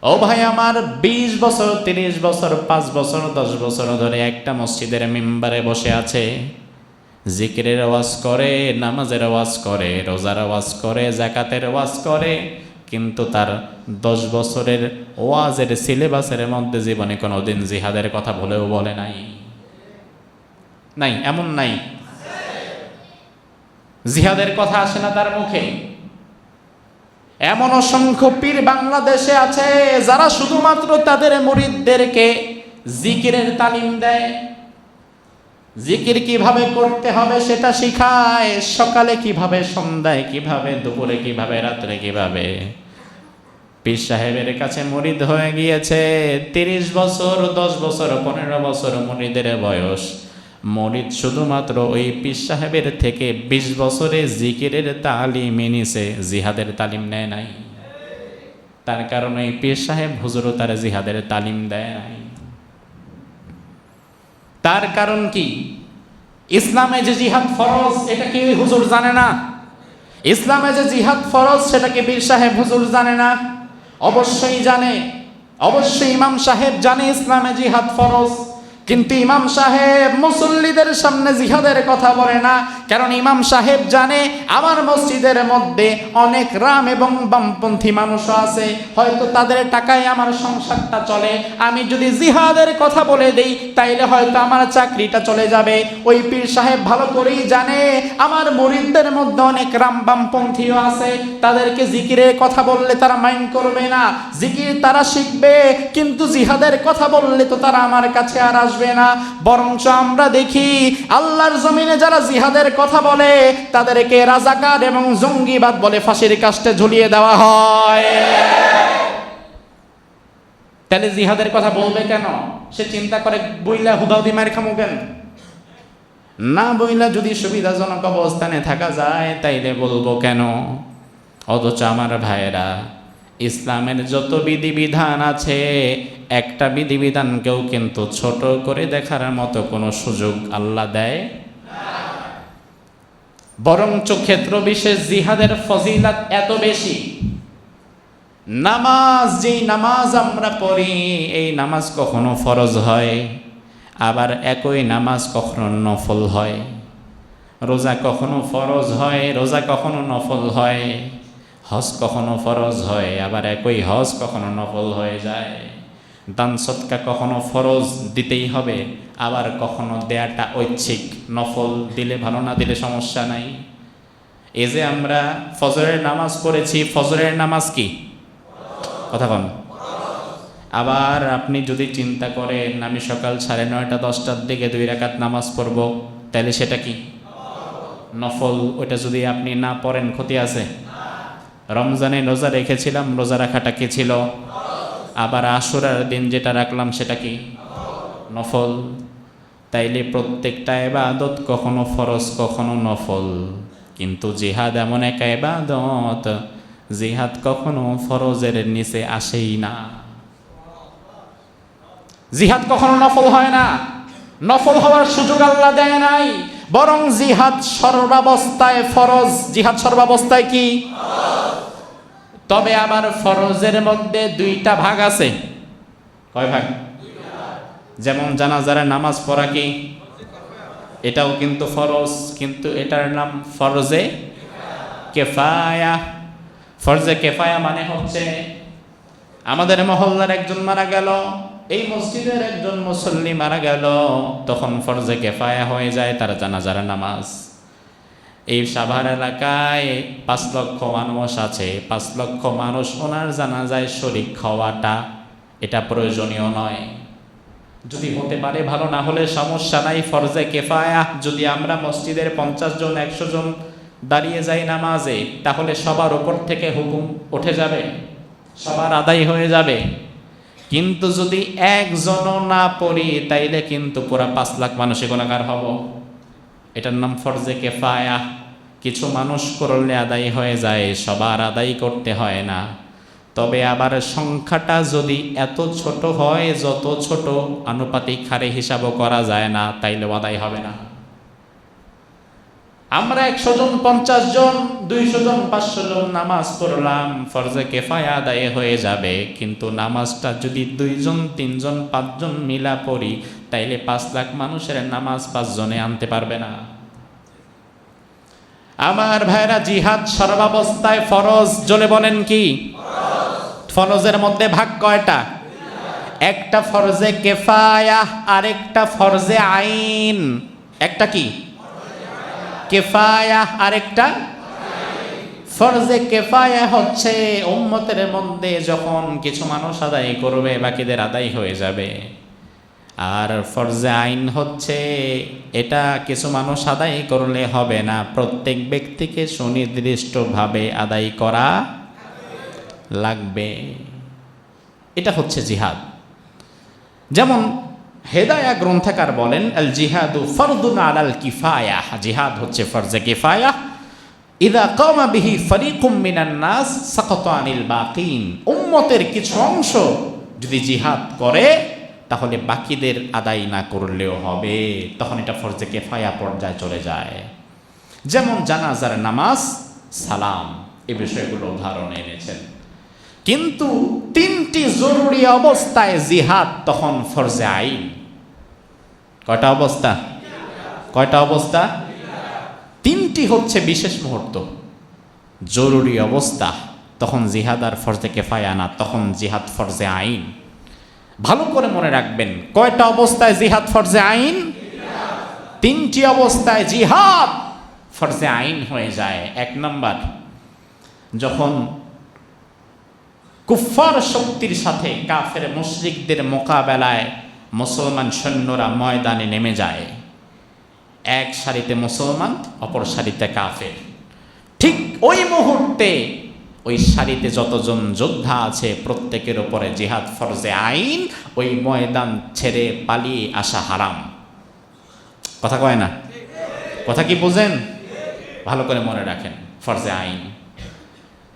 A: ও ভাই আমার, 20 বছর, 30 বছর, 5 বছর, 10 বছর ধরে একটা মসজিদের মিম্বারে বসে আছে, জিকিরের আওয়াজ করে, নামাজের আওয়াজ করে, রোজার আওয়াজ করে, জাকাতের আওয়াজ করে, কিন্তু তার 10 বছরের ওয়াজের সিলেবাসের মধ্যে জীবনে কোনোদিন জিহাদের কথা ভুলেও বলে নাই। নাই? এমন নাই? জিহাদের কথা আসে না তার মুখে। এমন অসংখ্য পীর বাংলাদেশে আছে যারা শুধুমাত্র তাদের মুরিদদেরকে জিকিরের তালিম দেয়, জিকির কিভাবে করতে হবে সেটা শিখায়, সকালে কিভাবে, সন্ধ্যায় কিভাবে, দুপুরে কিভাবে, রাত্রে কিভাবে। পীর সাহেবের কাছে মুরিদ হয়ে গিয়েছে 30 বছর, 10 বছর, 15 বছর মুরিদের বয়স। মুরিদ শুধুমাত্র ওই পীর সাহেবের থেকে 20 বছরে জিকিরের তালিম নিছে, জিহাদের তালিম নেয় নাই। তার কারণে এই পীর সাহেব হুজুরও তার জিহাদের তালিম দেয় নাই। তার কারণ কি? ইসলামে যে জিহাদ ফরজ এটা কি হুজুর জানে না? ইসলামে যে জিহাদ ফরজ সেটা কি পীর সাহেব হুজুর জানে না? অবশ্যই জানে, অবশ্যই ইমাম সাহেব জানে ইসলামে জিহাদ ফরজ, কিন্তু ইমাম সাহেব মুসল্লিদের সামনে জিহাদের কথা বলে না, কারণ ইমাম সাহেব জানে আমার মসজিদের মধ্যে অনেক রাম এবং বামপন্থী মানুষও আছে, হয়তো তাদের টাকায় আমার সংসারটা চলে, আমি যদি জিহাদের কথা বলে দেই তাইলে হয়তো আমার চাকরিটা চলে যাবে। ওই পীর সাহেব ভালো করেই জানে আমার মুরিদদের মধ্যে অনেক রাম বামপন্থীও আছে, তাদেরকে জিকিরের কথা বললে তারা মাইন্ড করবে না, জিকির তারা শিখবে, কিন্তু জিহাদের কথা বললে তো তারা আমার কাছে আর আসবে না। বরঞ্চ আমরা দেখি আল্লাহর জমিনে যারা জিহাদের কথা বলে তাদেরকে রাজাকার এবং জঙ্গিবাদ বলে ফাঁসির কাস্টে ঝুলিয়ে দেওয়া হয়। তাহলে জিহাদের কথা বলবে কেন? সে চিন্তা করে বইলা হুদাহুদি মার খামু কেন? না বইলা যদি সুবিধাজনক অবস্থানে থাকা যায় তাইলে বলবো কেন? অথচ আমার ভাইয়েরা, ইসলামের যত বিধিবিধান আছে একটা বিধিবিধানকেও কিন্তু ছোট করে দেখার মতো কোনো সুযোগ আল্লাহ দেয়, বরঞ্চ ক্ষেত্র বিশেষ জিহাদের ফজিলত এত বেশি। নামাজ, যেই নামাজ আমরা পড়ি এই নামাজ কখনো ফরজ হয়, আবার একই নামাজ কখনো নফল হয়। রোজা কখনো ফরজ হয়, রোজা কখনো নফল হয়। হজ কখনো ফরজ হয়, আবার একই হজ কখনো নফল হয়ে যায়। দান সৎকা কখনো ফরজ দিতেই হবে, আবার কখনো দেয়াটা ঐচ্ছিক, নফল দিলে ভালো, না দিলে সমস্যা নাই। এই যে আমরা ফজরের নামাজ পড়েছি, ফজরের নামাজ কি? কথা বল। আবার আপনি যদি চিন্তা করেন আমি সকাল 9:30 10টার দিকে 2 রাকাত নামাজ পড়ব, তাহলে সেটা কি? নফল। ওইটা যদি আপনি না পড়েন ক্ষতি আছে? রমজানে রোজা রেখেছিলাম, রোজা রাখাটা কি ছিল? আবার আশুরার দিন যেটা রাখলাম সেটা কি? নফল। তাইলে প্রত্যেকটা ইবাদত কখনো ফরজ কখনো নফল। কিন্তু জিহাদ এমন এক ইবাদত, জিহাদ কখনো ফরজের নিচে আসেই না। জিহাদ কখনো নফল হয় না, নফল হওয়ার সুযোগ আল্লাহ দেয় নাই, বরং জিহাদ সর্বাবস্থায় ফরজ। জিহাদ সর্বাবস্থায় কি? তবে আবার ফরজের মধ্যে 2টা ভাগ আছে। কয় ভাগ? যেমন জানাজার নামাজ পড়া কি? এটাও কিন্তু ফরজ, কিন্তু এটার নাম ফরজে কেফায়া। ফরজে কেফায়া মানে হচ্ছে আমাদের মহল্লার একজন মারা গেল, এই মসজিদের একজন মুসল্লি মারা গেল, তখন ফরজে কেফায়া হয়ে যায় তার জানাজার নামাজ। এই সাভার এলাকায় 5 লক্ষ মানুষ আছে, 5 লক্ষ মানুষ ওনার জানাজায় শরীক হওয়াটা এটা প্রয়োজনীয় নয়। যদি হতে পারে ভালো, না হলে সমস্যা নাই। ফরজে কেফায়া যদি আমরা মসজিদের 50 জন 100 জন দাঁড়িয়ে যাই নামাজে, তাহলে সবার উপর থেকে হুকুম উঠে যাবে, সবার আদায় হয়ে যাবে। কিন্তু যদি একজনও না পড়ি তাইলে কিন্তু পুরা 5 লাখ মানুষে গুনাহগার হব। এটার নাম ফরজে কেফায়া। কিছু মানুষ করলে আদায় হয়ে যায়, সবার আদায় করতে হয় না। তবে আবার সংখ্যাটা যদি এত ছোট হয়, যত ছোট আনুপাতিক হারে হিসাবও করা যায় না, তাইলেও আদায় হবে না। আমরা 100 জন 50 জন 200 জন 500 জন নামাজ পড়লাম, ফরজে কেফায়া আদায় হয়ে যাবে। কিন্তু নামাজটা যদি 2 জন 3 জন 5 জন মিলা পড়ি, তাইলে 5 লাখ মানুষের নামাজ 5 জনে আনতে পারবে না। আমার ভাইরা, জিহাদ সর্বাবস্থায় ফরজ। জলে বলেন কি? ফরজের মধ্যে ভাগ কয়টা? একটা ফরজে কেফায়া, আরেকটা ফরজে আইন। একটা কি? কেফায়া, আরেকটা ফরজে কেফায়া হচ্ছে উম্মতের মধ্যে যখন কিছু মানুষ আদায় করবে বাকিদের আদায় হয়ে যাবে। আর ফরজে আইন হচ্ছে এটা কিছু মানুষ আদায় করলে হবে না, প্রত্যেক ব্যক্তিকে সুনির্দিষ্টভাবে আদায় করা লাগবে। এটা হচ্ছে জিহাদ। যেমন হেদায়া গ্রন্থকার বলেন, আল জিহাদু ফরদুন আলাল কিফায়া। জিহাদ হচ্ছে ফরজে কিফায়া। ইদা কামা বিহি ফারিকুম মিনান নাস সাকাতা আনিল বাকিন। উম্মতের কিছু অংশ যদি জিহাদ করে তাহলে বাকিদের আদায় না করলেও হবে, তখন এটা ফরজে কিফায়া পর্যায়ে চলে যায়। যেমন জানাজার নামাজ, সালাম, এই বিষয়গুলো উদাহরণ এনেছেন। কিন্তু 3টি জরুরি অবস্থায় জিহাদ তখন ফরজে আইন। কয়টা অবস্থা? কয়টা অবস্থা? 3টি হচ্ছে বিশেষ মুহূর্ত, জরুরি অবস্থা, তখন জিহাদ আর ফরজে কিফায়া না, তখন জিহাদ ফরজে আইন। ভালো করে মনে রাখবেন, কয়টা অবস্থায় জিহাদ ফরজে আইন? 3টি অবস্থায় জিহাদ ফরজে আইন হয়ে যায়। 1 নম্বর, যখন কুফফার শক্তির সাথে কাফের মুশরিকদের মোকাবেলায় মুসলমান সৈন্যরা ময়দানে নেমে যায়। এক সারিতে মুসলমান, অপর সারিতে কাফের। ঠিক ওই মুহূর্তে ওই সারিতে যতজন যোদ্ধা আছে প্রত্যেকের উপরে জিহাদ ফরজে আইন। ওই ময়দান ছেড়ে পালিয়ে আসা হারাম। কথা কয় না? কথা কি বোঝেন? ভালো করে মনে রাখেন, ফরজে আইন।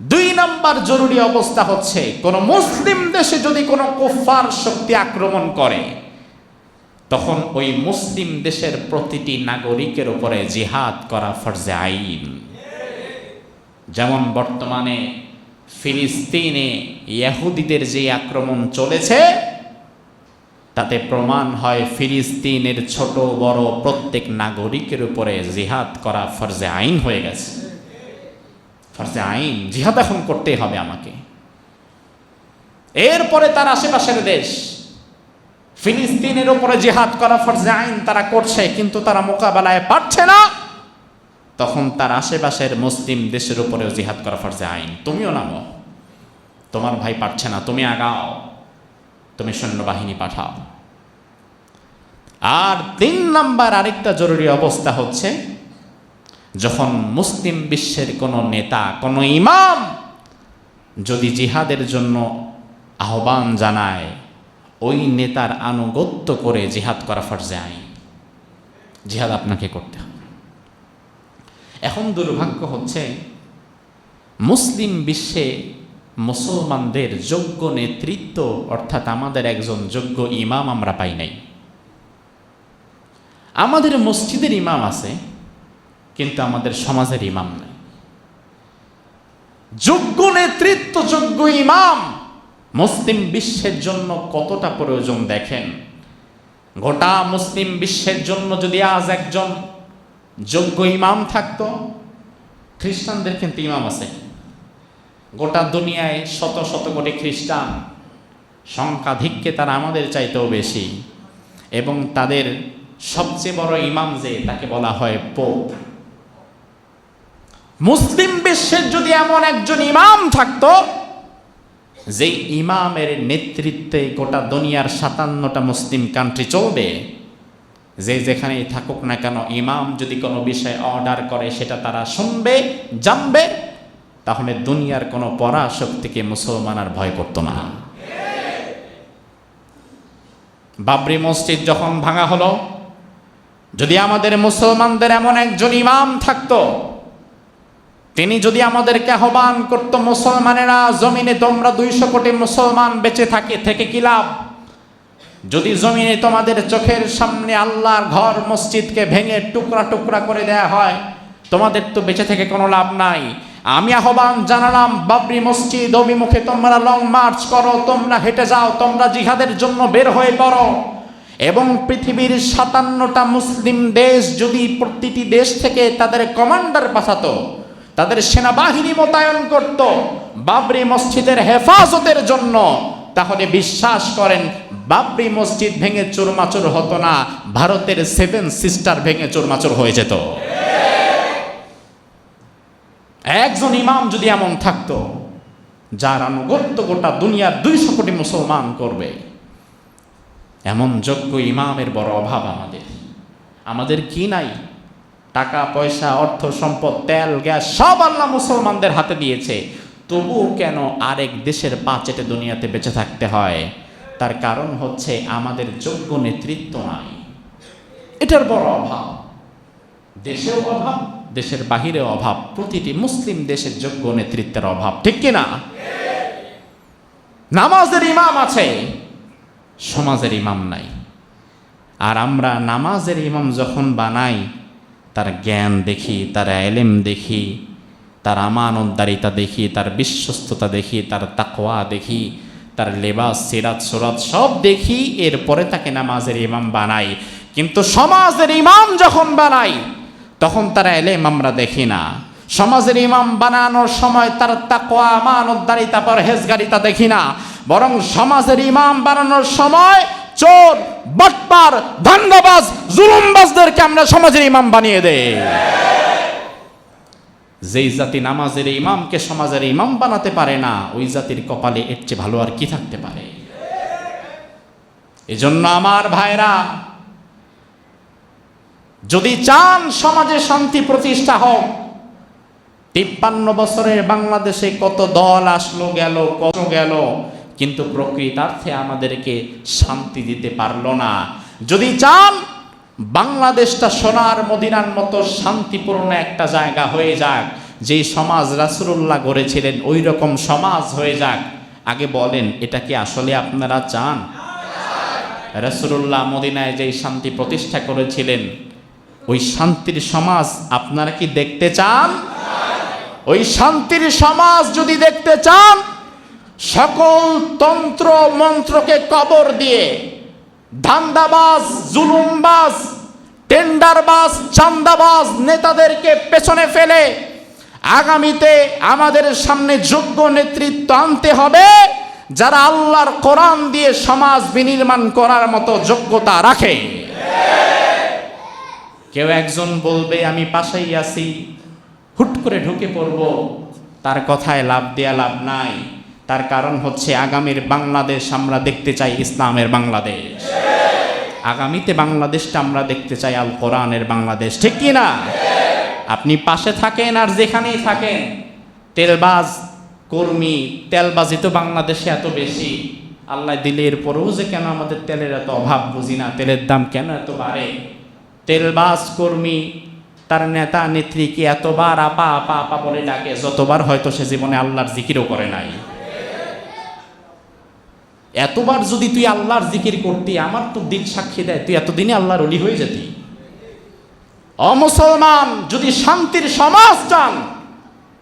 A: 2 নাম্বার জরুরি অবস্থা হচ্ছে, কোন মুসলিম দেশে যদি কোনো কুফফার শক্তি আক্রমণ করে, তখন ওই মুসলিম দেশের প্রতিটি নাগরিকের উপরে জিহাদ করা ফরজে আইন। যেমন বর্তমানে ফিলিস্তিনে ইহুদিদের যে আক্রমণ চলেছে, তাতে প্রমাণ হয় ফিলিস্তিনের ছোট বড় প্রত্যেক নাগরিকের উপরে জিহাদ করা ফরজে আইন হয়ে গেছে। ফরজে আইন, জিহাদ এখন করতেই হবে আমাকে। এরপরে তার আশেপাশের দেশ, ফিলিস্তিনের উপরে জিহাদ করা ফরজে আইন তারা করছে, কিন্তু তারা মোকাবেলায় পারছে না, তখন তার আশেপাশের মুসলিম দেশের উপরেও জিহাদ করা ফরজে আইন। তুমিও নামো, তোমার ভাই পারছে না, তুমি আগাও, তুমি সৈন্যবাহিনী পাঠাও। আর 3 নাম্বার আরেকটা জরুরি অবস্থা হচ্ছে, যখন মুসলিম বিশ্বের কোনো নেতা, কোনো ইমাম যদি জিহাদের জন্য আহ্বান জানায়, ওই নেতার আনুগত্য করে জিহাদ করা ফরজে আইন। জিহাদ আপনাকে করতে হবে। এখন দুর্ভাগ্য হচ্ছে, মুসলিম বিশ্বে মুসলমানদের যোগ্য নেতৃত্ব, অর্থাৎ আমাদের একজন যোগ্য ইমাম আমরা পাই নাই। আমাদের মসজিদের ইমাম আছে, কিন্তু আমাদের সমাজের ইমাম নাই। যোগ্য নেতৃত্ব, যোগ্য ইমাম মুসলিম বিশ্বের জন্য কতটা প্রয়োজন দেখেন। গোটা মুসলিম বিশ্বের জন্য যদি আজ একজন যোগ্য ইমাম থাকতো, খ্রিস্টানদের কিন্তু ইমাম আছে, গোটা দুনিয়ায় শত শত কোটি খ্রিস্টান, সংখ্যাধিক্যে তারা আমাদের চাইতেও বেশি, এবং তাদের সবচেয়ে বড় ইমাম যে, তাকে বলা হয় পোপ। মুসলিম বিশ্বের যদি এমন একজন ইমাম থাকতো, যে ইমামের নেতৃত্বে গোটা দুনিয়ার 57টা মুসলিম কান্ট্রি চলবে, যে যেখানেই থাকুক না কেন, ইমাম যদি কোনো বিষয়ে অর্ডার করে সেটা তারা শুনবে, জানবে, তাহলে দুনিয়ার কোনো পরাশক্তিকে মুসলমান আর ভয় করত না। বাবরি মসজিদ যখন ভাঙা হলো, যদি আমাদের মুসলমানদের এমন একজন ইমাম থাকতো, তিনি যদি আমাদেরকে আহ্বান করত, মুসলমানেরা জমিনে তোমরা 200 কোটি মুসলমান বেঁচে থেকে কি লাভ? যদি জমিনে তোমাদের চোখের সামনে আল্লাহর ঘর মসজিদকে ভেঙে টুকরা টুকরা করে দেয়া হয়, তোমাদের তো বেঁচে থেকে কোনো লাভ নাই। আমি আহ্বান জানালাম, বাবরি মসজিদ অভিমুখে তোমরা লং মার্চ করো, তোমরা হেঁটে যাও, তোমরা জিহাদের জন্য বের হয়ে পড়ো। এবং পৃথিবীর 57টা মুসলিম দেশ যদি প্রতিটি দেশ থেকে তাদের কমান্ডার পাঠাতো, তাদের সেনাবাহিনী মোতায়েন করত বাবরি মসজিদের হেফাজতের জন্য, তাহলে বিশ্বাস করেন বাবরি মসজিদ ভেঙে চুরমাচুর হতো না, ভারতের 7 সিস্টার ভেঙে চুরমাচুর হয়ে যেত। একজন ইমাম যদি এমন থাকতো, যার আনুগত্য গোটা দুনিয়ার 200 কোটি মুসলমান করবে, এমন যোগ্য ইমামের বড় অভাব আমাদের কি নাই? টাকা পয়সা, অর্থ সম্পদ, তেল গ্যাস সব আল্লাহ মুসলমানদের হাতে দিয়েছে, তবুও কেন আরেক দেশের পা চেটে দুনিয়াতে বেঁচে থাকতে হয়? তার কারণ হচ্ছে আমাদের যোগ্য নেতৃত্ব নাই। এটার বড় অভাব, দেশেও অভাব, দেশের বাহিরেও অভাব, প্রতিটি মুসলিম দেশের যোগ্য নেতৃত্বের অভাব, ঠিক কিনা? নামাজের ইমাম আছে, সমাজের ইমাম নাই। আর আমরা নামাজের ইমাম যখন বানাই, তার জ্ঞান দেখি, তার এলেম দেখি, তার আমানতদারিতা দেখি, তার বিশ্বস্ততা দেখি, তার তাকওয়া দেখি, তার লেবাস, সিরাত, সুরাত সব দেখি, এরপরে তাকে নামাজের ইমাম বানাই। কিন্তু সমাজের ইমাম যখন বানাই, তখন তার এলেম আমরা দেখি না। সমাজের ইমাম বানানোর সময় তার তাকওয়া, আমানতদারিতা, পরহেজগারিতা দেখি না, বরং সমাজের ইমাম বানানোর সময় চোর, বাটপার, ধান্দাবাজ, জুলুমবাজদেরকে আমরা সমাজের ইমাম বানিয়ে দেই। যেই জাতি নামাজের ইমামকে সমাজের ইমাম বানাতে পারে না, ওই জাতির কপালে এর চেয়ে ভালো আর কি থাকতে পারে? এজন্য আমার ভাইরা, যদি চান সমাজে শান্তি প্রতিষ্ঠা হোক, 53 বছরের বাংলাদেশে কত দল আসলো গেল, কত গেল, কিন্তু প্রকৃতার্থে আমাদেরকে শান্তি দিতে পারলো না। যদি চান বাংলাদেশটা সোনার মদিনার মতো শান্তিপূর্ণ একটা জায়গা হয়ে যাক, যেই সমাজ রাসূলুল্লাহ গড়েছিলেন ওই রকম সমাজ হয়ে যাক। আগে বলেন, এটা কি আসলে আপনারা চান? রাসূলুল্লাহ মদিনায় যেই শান্তি প্রতিষ্ঠা করেছিলেন ওই শান্তির সমাজ আপনারা কি দেখতে চান? ওই শান্তির সমাজ যদি দেখতে চান, সকল তন্ত্র মন্ত্রকে কবর দিয়ে, ধান্দাবাজ, জুলুমবাজ, টেন্ডারবাজ, চান্দাবাজ নেতাদেরকে পেছনে ফেলে আগামীতে আমাদের সামনে যোগ্য নেতৃত্ব আনতে হবে, যারা আল্লাহর কোরআন দিয়ে সমাজ বিনির্মাণ করার মতো যোগ্যতা রাখে। কেউ একজন বলবে আমি পাশেই আছি, হুট করে ঢুকে পড়ব, তার কথায় লাভ দেয়া লাভ নাই। তার কারণ হচ্ছে আগামীর বাংলাদেশ আমরা দেখতে চাই ইসলামের বাংলাদেশ। আগামীতে বাংলাদেশটা আমরা দেখতে চাই আল কোরআনের বাংলাদেশ, ঠিক কি না? আপনি পাশে থাকেন আর যেখানেই থাকেন, তেলবাজ কর্মী, তেলবাজি তো বাংলাদেশে এত বেশি, আল্লাহ দিলে এরপরেও যে কেন আমাদের তেলের এত অভাব বুঝি না, তেলের দাম কেন এত বাড়ে? তেলবাজ কর্মী, তার নেতা নেত্রীকে এতবার আপা আপা আপা বলে ডাকে, যতবার হয়তো সে জীবনে আল্লাহর জিকিরও করে নাই। এতবার যদি তুই আল্লাহর জিকির করতি, আমার তো দিন সাক্ষী দেয় তুই এতদিনে আল্লাহর ওলি হয়ে যেতি। অমুসলমান, যদি শান্তির সমাজ চান,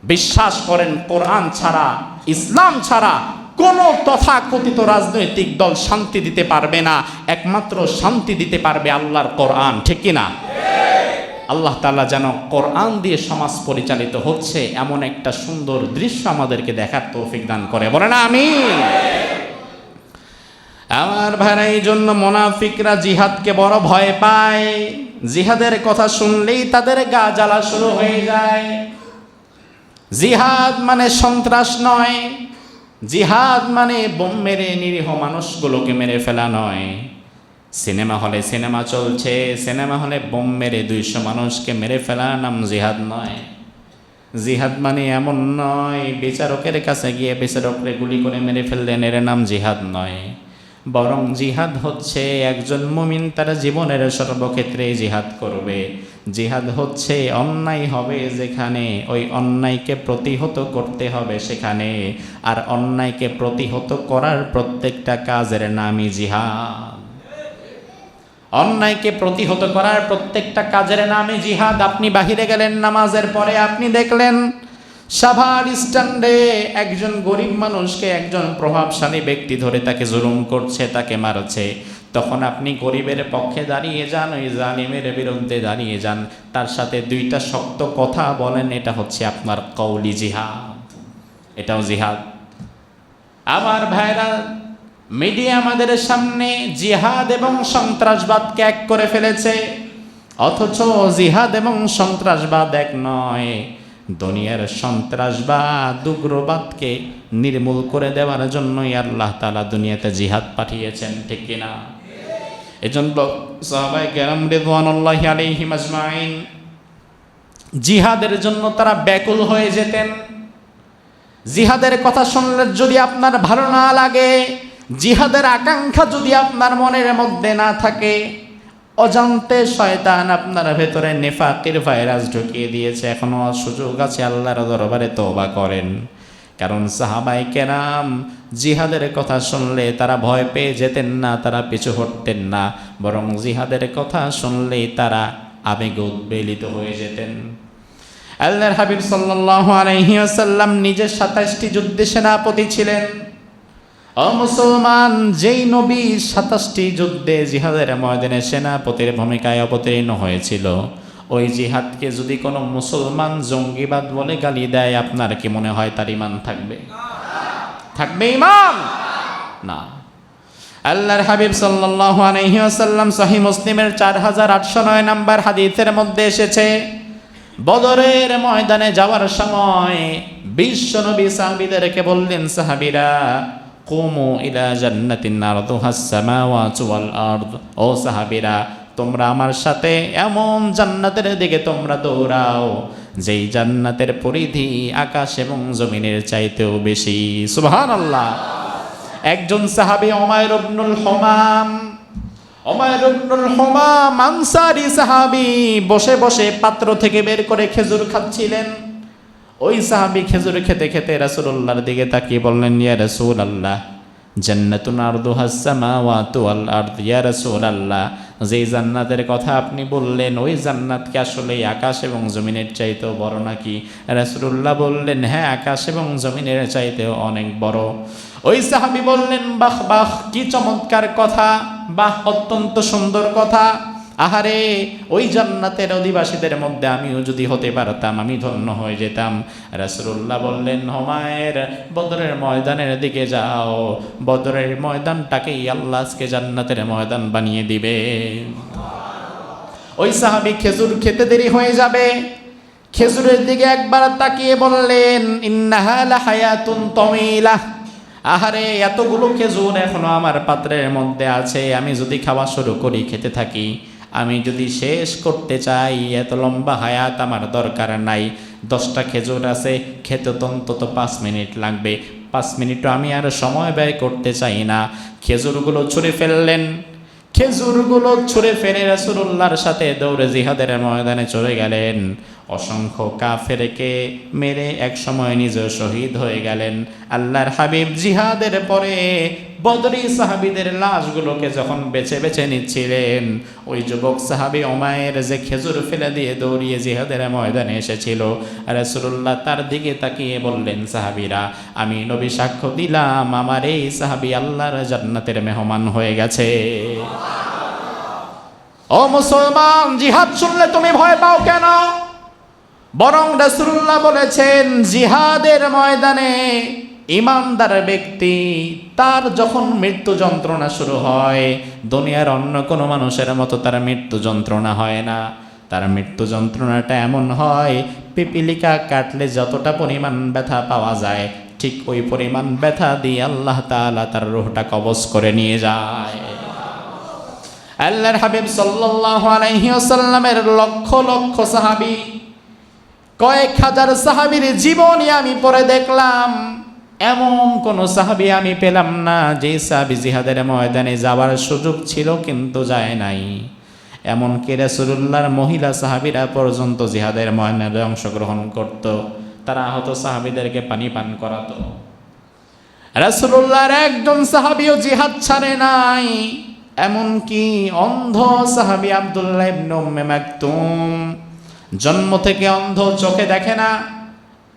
A: বিশ্বাস করেন কোরআন ছাড়া, ইসলাম ছাড়া কোন তথাকথিত রাজনৈতিক দল শান্তি দিতে পারবে না। একমাত্র শান্তি দিতে পারবে আল্লাহর কোরআন, ঠিক কিনা? আল্লাহ তাআলা যেন কোরআন দিয়ে সমাজ পরিচালিত হচ্ছে এমন একটা সুন্দর দৃশ্য আমাদেরকে দেখার তৌফিক দান করে, বলেন আমিন। আমার ভাইরা, এই জন্য মুনাফিকরা জিহাদকে বড় ভয় পায়। জিহাদের কথা শুনলেই তাদের গা জ্বালা শুরু হয়ে যায়। জিহাদ মানে সন্ত্রাস নয়, জিহাদ মানে বোম মেরে নিরীহ মানুষগুলোকে মেরে ফেলা নয়। সিনেমা হলে সিনেমা চলছে, সিনেমা হলে বোম মেরে 200 মানুষকে মেরে ফেলা নাম জিহাদ নয়। জিহাদ মানে এমন নয় বিচারকের কাছে গিয়ে বিচারকরে গুলি করে মেরে ফেললেন, এর নাম জিহাদ নয়। বরং জিহাদ হচ্ছে একজন মুমিন তার জীবনের সর্বক্ষেত্রে জিহাদ করবে। জিহাদ হচ্ছে অন্যায় হবে যেখানে, ওই অন্যায়কে প্রতিহত করতে হবে সেখানে। আর অন্যায়কে প্রতিহত করার প্রত্যেকটা কাজের নামই জিহাদ। অন্যায়কে প্রতিহত করার প্রত্যেকটা কাজের নামই জিহাদ। আপনি বাহিরে গেলেন নামাজের পরে, আপনি দেখলেন সাভার স্ট্যান্ডে একজন গরিব মানুষকে একজন প্রভাবশালী ব্যক্তি ধরে তাকে জুলুম করছে, তাকে মারছে। তখন আপনি গরিবের পক্ষে দাঁড়িয়ে যান, ওই জালিমের বিরুদ্ধে দাঁড়িয়ে যান, তার সাথে 2টা শক্ত কথা বলেন, এটা হচ্ছে আপনার কওলি জিহাদ, এটাও জিহাদ। আমার ভাইরা, মিডিয়া আমাদের সামনে জিহাদ এবং সন্ত্রাসবাদকে এক করে ফেলেছে, অথচ জিহাদ এবং সন্ত্রাসবাদ এক নয়। দুনিয়ার সন্ত্রাসবাদ, উগ্রবাদকে নির্মূল করে দেওয়ার জন্যই আল্লাহ তাআলা দুনিয়াতে জিহাদ পাঠিয়েছেন, ঠিক কিনা? এজন্য সাহাবায়ে কেরাম রিদওয়ানুল্লাহি আলাইহিম আজমাইন জিহাদের জন্য তারা ব্যাকুল হয়ে যেতেন। জিহাদের কথা শুনলে যদি আপনার ভালো না লাগে, জিহাদের আকাঙ্ক্ষা যদি আপনার মনের মধ্যে না থাকে, অজান্তে শয়তান আপনার ভেতরে নেফাকের ভাইরাস ঢুকিয়ে দিয়েছে। এখনো সুযোগ আছে, আল্লাহর দরবারে তওবা করেন। কারণ সাহাবায়ে কেরাম জিহাদের কথা শুনলে তারা ভয় পেয়ে যেতেন না, তারা পিছু হটতেন না, বরং জিহাদের কথা শুনলেই তারা আবেগে উদ্বেলিত হয়ে যেতেন। আল্লাহর হাবিব সাল্লাল্লাহু আলাইহি ওয়াসাল্লাম নিজে 27টি যুদ্ধে সেনাপতি ছিলেন। ও মুসলমান, যেই নবী 27টি যুদ্ধে জিহাদের ময়দানে সেনাপতির ভূমিকায় অবতীর্ণ হয়েছিল, ওই জিহাদকে যদি কোনো মুসলমান জঙ্গিবাদ বলে গালি দেয়, আপনার কি মনে হয় তার ঈমান থাকবে? থাকবে ঈমান? না। আল্লাহর হাবিব সাল্লাল্লাহু আলাইহি ওয়াসাল্লাম সহিহ মুসলিমের 4809 নম্বর হাদিসের মধ্যে এসেছে, বদরের ময়দানে যাওয়ার সময় বিশ্ব নবী সাহাবীদেরকে বললেন, সাহাবীরা কুমু ইলা জান্নাতিন আরদুহাস সামাওয়াতু ওয়াল আরদ, ও সাহাবীরা তোমরা আমার সাথে এমন জান্নাতের দিকে তোমরা দৌড়াও যেই জান্নাতের পরিধি আকাশ এবং জমিনের চাইতেও বেশি। সুবহানাল্লাহ। একজন সাহাবী উমাইর ইবনুল হুমাম, উমাইর ইবনুল হুমাম আনসারী সাহাবী বসে বসে পাত্র থেকে বের করে খেজুর খাচ্ছিলেন। ওই সাহাবী খেজুর খেতে খেতে রাসূলুল্লাহর দিকে তাকিয়ে বললেন, ইয়া রাসূলুল্লাহ, জান্নাতুন আরদুহাস সামাওয়াতু ওয়াল আরদ। ইয়া রাসূলুল্লাহ, যে জান্নাতের কথা আপনি বললেন, ওই জান্নাত কি আসলে আকাশ এবং জমিনের চাইতেও বড় নাকি? রাসূলুল্লাহ বললেন, হ্যাঁ, আকাশ এবং জমিনের চাইতেও অনেক বড়। ওই সাহাবী বললেন, বাহ বাহ, কি চমৎকার কথা, বাহ, অত্যন্ত সুন্দর কথা। আহারে, ওই জান্নাতের অধিবাসীদের মধ্যে আমিও যদি হতে পারতাম, আমি ধন্য হয়ে যেতাম। রাসূলুল্লাহ বললেন, হুমায়র, বদরের ময়দানের দিকে যাও, বদরের ময়দানটাকেই আল্লাহ আজকে জান্নাতের ময়দান বানিয়ে দিবে। ওই সাহাবী খেজুর খেতে দেরি হয়ে যাবে, খেজুরের দিকে একবার তাকিয়ে বললেন, ইন্নাহা লাহায়াতুন তাওয়িলা। আহারে, এতগুলো খেজুর এখনো আমার পাত্রের মধ্যে আছে, আমি যদি খাওয়া শুরু করি, খেতে থাকি, আমি যদি শেষ করতে চাই, এত লম্বা হায়াত আমার দরকার নাই। 10টা খেজুর আছে, খেতে তো অন্তত 5 মিনিট লাগবে, 5 মিনিটও আমি আর সময় ব্যয় করতে চাই না। খেজুরগুলো ছুঁড়ে ফেললেন, খেজুরগুলো ছুঁড়ে ফেলে রাসূলুল্লাহর সাথে দৌড়ে জিহাদের ময়দানে চলে গেলেন। অসংখ্য কাফেরকে মেরে এক সময় নিজে শহীদ হয়ে গেলেন। আল্লাহর হাবিব জিহাদের পরে বদরি সাহাবীদের লাশগুলোকে যখন বেছে বেছে নিচ্ছিলেন, ওই যুবক সাহাবী উমাইর যে খেজুর ফেলে দিয়ে দৌড়িয়ে জিহাদের ময়দানে এসেছিল, রাসূলুল্লাহ তার দিকে তাকিয়ে বললেন, সাহাবীরা, আমি নবী সাক্ষ্য দিলাম, আমার এই সাহাবী আল্লাহর জান্নাতের মেহমান হয়ে গেছে। ও মুসলমান, জিহাদ শুনলে তুমি ভয় পাও কেন? বরং রাসূলুল্লাহ বলেছেন, জিহাদের ময়দানে ইমানদার ব্যক্তি, তার যখন মৃত্যু যন্ত্রণা শুরু হয়, দুনিয়ার অন্য কোনো মানুষের মতো তার মৃত্যু যন্ত্রণা হয় না। তার মৃত্যু যন্ত্রণাটা এমন হয়, পিপিলিকা কাটলে যতটা পরিমাণ ব্যথা পাওয়া যায়, ঠিক ওই পরিমাণ ব্যথা দিয়ে আল্লাহ তাআলা তার রূহটা কবজ করে নিয়ে যায়। আল্লাহর হাবিব সাল্লাল্লাহু আলাইহি ওয়াসাল্লামের লক্ষ লক্ষ সাহাবী, কয়েক হাজার সাহাবীর জীবনী আমি পড়ে দেখলাম, এমন কোন সাহাবী আমি পেলাম না যে সাহাবী জিহাদের ময়দানে যাওয়ার সুযোগ ছিল কিন্তু যায় নাই। এমনকি রাসূলুল্লাহর মহিলা সাহাবীরা পর্যন্ত জিহাদের ময়দানে অংশগ্রহণ করত, তারা আহত সাহাবীদেরকে পানি পান করাতো। রাসূলুল্লাহর একজন সাহাবীও জিহাদ ছাড়ে নাই। এমনকি অন্ধ সাহাবী আব্দুল্লাহ ইবনে উম্মে মাকতুম, জন্ম থেকে অন্ধ, চোখে দেখে না,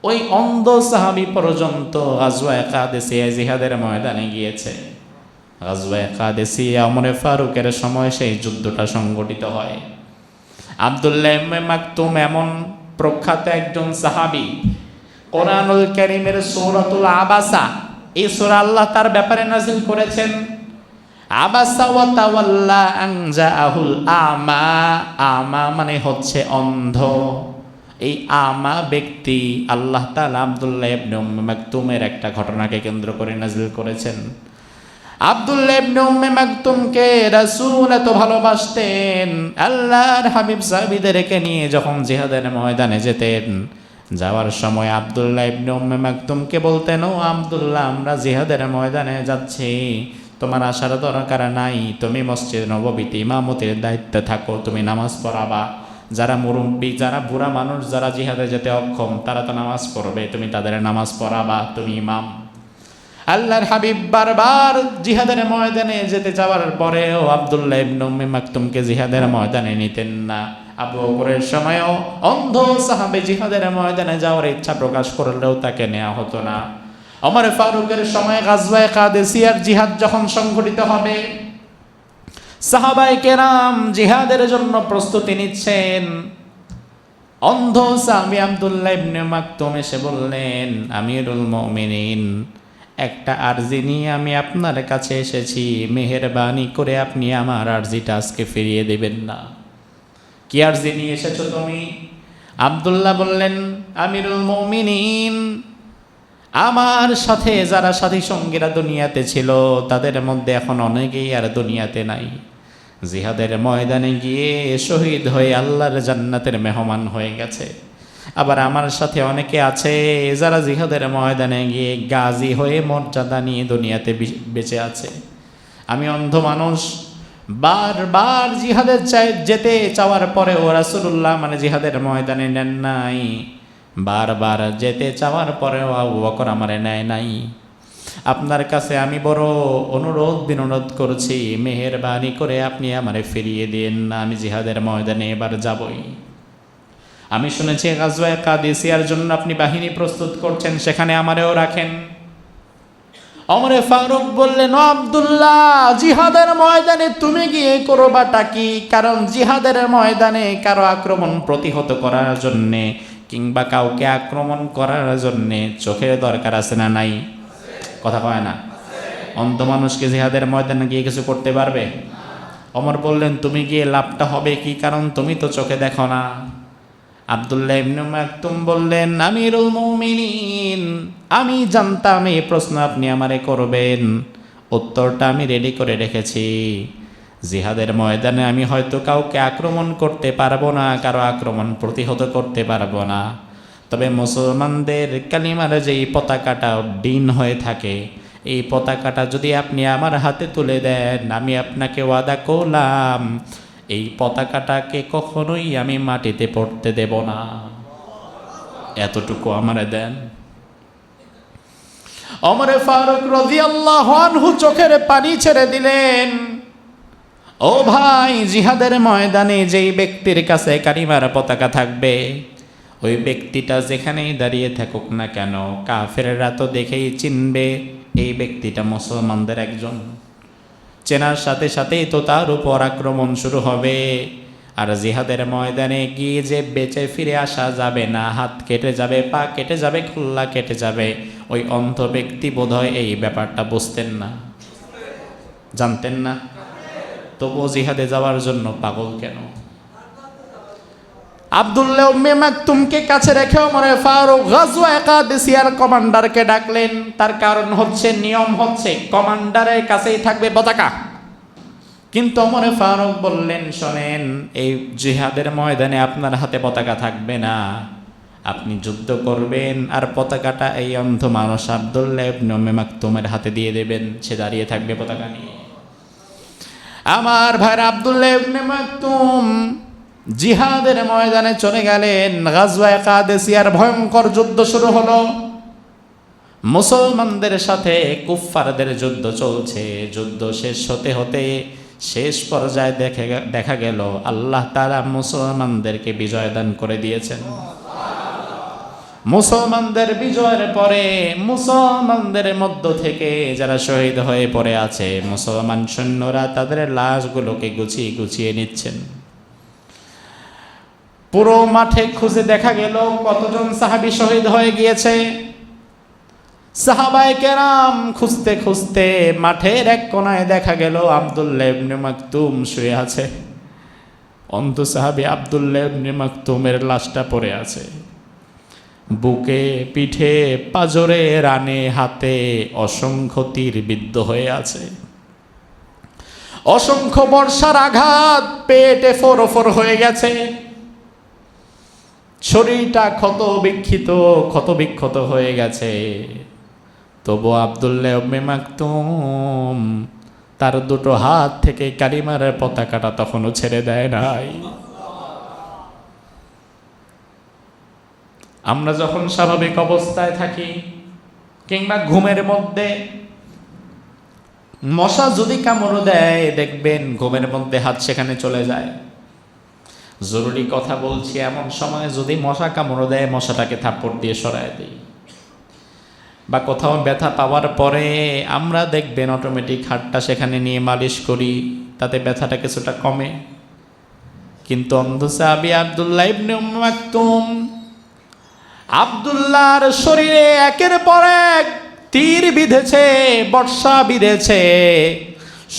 A: ওই অন্ধ সাহাবী পর্যন্ত গাজওয়ায়ে কাদেসিয়া জিহাদের ময়দানে গিয়েছে। গাজওয়ায়ে কাদেসিয়া ওমর ফারুকের সময় সেই যুদ্ধটা সংগঠিত হয়। আব্দুল্লাহ ইবনে মাকতুম এমন প্রখ্যাত একজন সাহাবী, কোরআনুল কারীমের সূরাতুল আবাসা, এই সূরা আল্লাহ তার ব্যাপারে নাযিল করেছেন। আবাসা ওয়া তাওয়াল্লা আন জাআহুল আমা, আমা মানে হচ্ছে অন্ধ। এই আমা ব্যক্তি আল্লাহ তাআলা আব্দুল্লাহ ইবনে উম্মে মাকতুমের একটা ঘটনাকে কেন্দ্র করে নাযিল করেছেন। আব্দুল্লাহ ইবনে উম্মে মাকতুমকে রাসূল এত ভালোবাসতেন, আল্লাহর হাবিব সাহাবীদেরকে নিয়ে যখন জিহাদের ময়দানে যেতেন, যাওয়ার সময় আব্দুল্লাহ ইবনে উম্মে মাকতুমকে বলতেন, ও আব্দুল্লাহ, আমরা জিহাদের ময়দানে যাচ্ছি, তোমার আসার দরকার নাই, তুমি মসজিদ নববীতে ইমামতির দায়িত্বে থাকো, তুমি নামাজ পড়াবা। যারা মুরব্বী, যারা বুড়া মানুষ, যারা জিহাদে যেতে অক্ষম, তারা তো নামাজ পড়বে, তুমি তাদের নামাজ পড়াবা, তুমি ইমাম। আল্লাহর হাবিব বারবার জিহাদের ময়দানে যেতে যাওয়ার পরেও আব্দুল্লাহ ইবনে উম্মে মাকতুমকে জিহাদের ময়দানে নিতেন না। আবু বকরের সময়ও অন্ধ সাহাবী জিহাদের ময়দানে যাওয়ার ইচ্ছা প্রকাশ করলেও তাকে নেওয়া হতো না। ওমর ফারুকের সময় গাজওয়ায়ে কাদেসিয়ার জিহাদ যখন সংঘটিত হবে, সাহাবায়ে কেরাম জিহাদের জন্য প্রস্তুতি নিচ্ছেন। অন্ধ সাহাবী আব্দুল্লাহ ইবনে মাকতুম এসে বললেন, আমিরুল মুমিনিন, একটা আরজি নিয়ে আমি আপনার কাছে এসেছি, মেহেরবানি করে আপনি আমার আরজিটা আজকে ফিরিয়ে দেবেন না। কি আরজি নিয়ে এসেছো তুমি? আব্দুল্লাহ বললেন, আমিরুল মুমিনিন, আমার সাথে যারা সাথী সঙ্গীরা দুনিয়াতে ছিল, তাদের মধ্যে এখন অনেকেই আর দুনিয়াতে নাই। জিহাদের ময়দানে গিয়ে শহীদ হয়ে আল্লাহর জান্নাতের মেহমান হয়ে গেছে। আবার আমার সাথে অনেকে আছে যারা জিহাদের ময়দানে গিয়ে গাজী হয়ে মর্যাদা নিয়ে দুনিয়াতে বেঁচে আছে। আমি অন্ধ মানুষ, বারবার জিহাদের যেতে চাওয়ার পরেও রাসূলুল্লাহ মানে জিহাদের ময়দানে নেন নাই, বারবার যেতে চাওয়ার পরেও আবু বকর আমারে নেয় নাই। আপনার কাছে আমি বড় অনুরোধ বিনোদ করছি, মেহেরবানি করে আপনি আমারে ফিরিয়ে দিন না, আমি জিহাদের ময়দানে এবার যাবই। আমি শুনেছি গাজওয়ায়ে কাদেসিয়ার জন্য আপনি বাহিনী প্রস্তুত করছেন, সেখানে আমারেও রাখেন। ওমরে ফারুক বললেন, ও আব্দুল্লাহ, জিহাদের ময়দানে তুমি গিয়ে করবাটা কি? কারণ জিহাদের ময়দানে কারো আক্রমণ প্রতিহত করার জন্যে কিংবা কাউকে আক্রমণ করার জন্যে চোখের দরকার আছে না নাই? কথা কয় না? অন্ধ মানুষকে জিহাদের ময়দানে গিয়ে কিছু করতে পারবে? ওমর বললেন, তুমি গিয়ে লাভটা হবে কি? কারণ তুমি তো চোখে দেখো না। আব্দুল্লাহ ইবনে মাকতুম বললেন, আমিরুল মুমিনিন, আমি জানতাম এই প্রশ্ন আপনি আমারে করবেন, উত্তরটা আমি রেডি করে রেখেছি। জিহাদের ময়দানে আমি হয়তো কাউকে আক্রমণ করতে পারবো না, কারো আক্রমণ প্রতিহত করতে পারবো না, তবে মুসলমানদের কালিমার যেই পতাকাটা ডিন হয়ে থাকে, এই পতাকাটা যদি আপনি আমার হাতে তুলে দেন, আমি আপনাকে ওয়াদা করলাম এই পতাকাটাকে কখনোই আমি মাটিতে পড়তে দেব না। এতটুকু আমারে দেন। ওমরে ফারুক রাদিয়াল্লাহু আনহু চোখের পানি ছেড়ে দিলেন। ও ভাই, জিহাদের ময়দানে যেই ব্যক্তির কাছে কালিমার পতাকা থাকবে, ওই ব্যক্তিটা যেখানেই দাঁড়িয়ে থাকুক না কেন, কাফেররা তো দেখেই চিনবে এই ব্যক্তিটা মুসলমানদের একজন। চেনার সাথে সাথেই তো তার উপর আক্রমণ শুরু হবে। আর জিহাদের ময়দানে গিয়ে যে বেঁচে ফিরে আসা যাবে না, হাত কেটে যাবে, পা কেটে যাবে, খুল্লা কেটে যাবে, ওই অন্ধ ব্যক্তি বোধহয় এই ব্যাপারটা বুঝতেন না, জানতেন না, তবুও জিহাদে যাওয়ার জন্য পাগল কেন? আব্দুল্লাহ ইবনে মাকতুমকে কাছে রেখে ওমর ফারুক গাজওয়ায়ে কাদেসিয়ার কমান্ডারকে ডাকলেন। তার কারণ হচ্ছে, নিয়ম হচ্ছে কমান্ডারের কাছেই থাকবে পতাকা। কিন্তু ওমর ফারুক বললেন, শোনেন, এই জিহাদের ময়দানে আপনার হাতে পতাকা থাকবে না, আপনি যুদ্ধ করবেন আর পতাকাটা এই অন্ধ মানুষ আব্দুল্লাহ ইবনে মাকতুমের হাতে দিয়ে দেবেন, সে দাঁড়িয়ে থাকবে পতাকা নিয়ে। আমার ভাই আব্দুল্লাহ ইবনে মাকতুম জিহাদের ময়দানে চলে গেলেন। গাজওয়ায়ে কাদেসিয়ার ভয়ঙ্কর যুদ্ধ শুরু হলো। মুসলমানদের সাথে কুফফারদের যুদ্ধ চলছে। যুদ্ধ শেষ হতে হতে শেষ পর্যায়ে দেখা গেল আল্লাহ তাআলা মুসলমানদেরকে বিজয় দান করে দিয়েছেন। মুসলমানদের বিজয়ের পরে মুসলমানদের মধ্য থেকে যারা শহীদ হয়ে পড়ে আছে, মুসলমান সৈন্যরা তাদের লাশগুলোকে গুছিয়ে গুছিয়ে নিচ্ছেন। পুরো মাঠে খুঁজে দেখা গেল কতজন সাহাবী শহীদ হয়ে গিয়েছে। সাহাবায়ে কেরাম খুঁজতে খুঁজতে মাঠের এক কোনায় দেখা গেল আব্দুল্লাহ ইবনে মাকতুম শুয়ে আছে। অন্ধ সাহাবী আব্দুল্লাহ ইবনে মাকতুমের লাশটা পড়ে আছে। বুকে, পিঠে, পাজরে, রানে, হাতে অসংখ্য তীর বিদ্ধ হয়ে আছে। অসংখ্য বর্ষার আঘাত পেটে ফোরফোর হয়ে গেছে। শরীরটা ক্ষত বিক্ষত হয়ে গেছে। তবু আব্দুল্লাহ ইবনে মাকতুম তার দুটো হাত থেকে কালিমার পতাকাটা তখনও ছেড়ে দেয় নাই। আমরা যখন স্বাভাবিক অবস্থায় থাকি কিংবা ঘুমের মধ্যে মশা যদি কামড় দেয়, দেখবেন ঘুমের মধ্যে হাত সেখানে চলে যায়। জরুরি কথা বলছি, এমন সময় যদি মশা কামড় দেয়, মশাটাকে থাপ্পড় দিয়ে সরায় দিই। বা কোথাও ব্যথা পাওয়ার পরে আমরা দেখবেন অটোমেটিক হাতটা সেখানে নিয়ে মালিশ করি, তাতে ব্যথাটা কিছুটা কমে। কিন্তু অন্ধ সাহাবী আব্দুল্লাহ ইবনে মাকতুম, আব্দুল্লাহর শরীরে একের পর এক তীর বিঁধেছে, বর্ষা বিঁধেছে।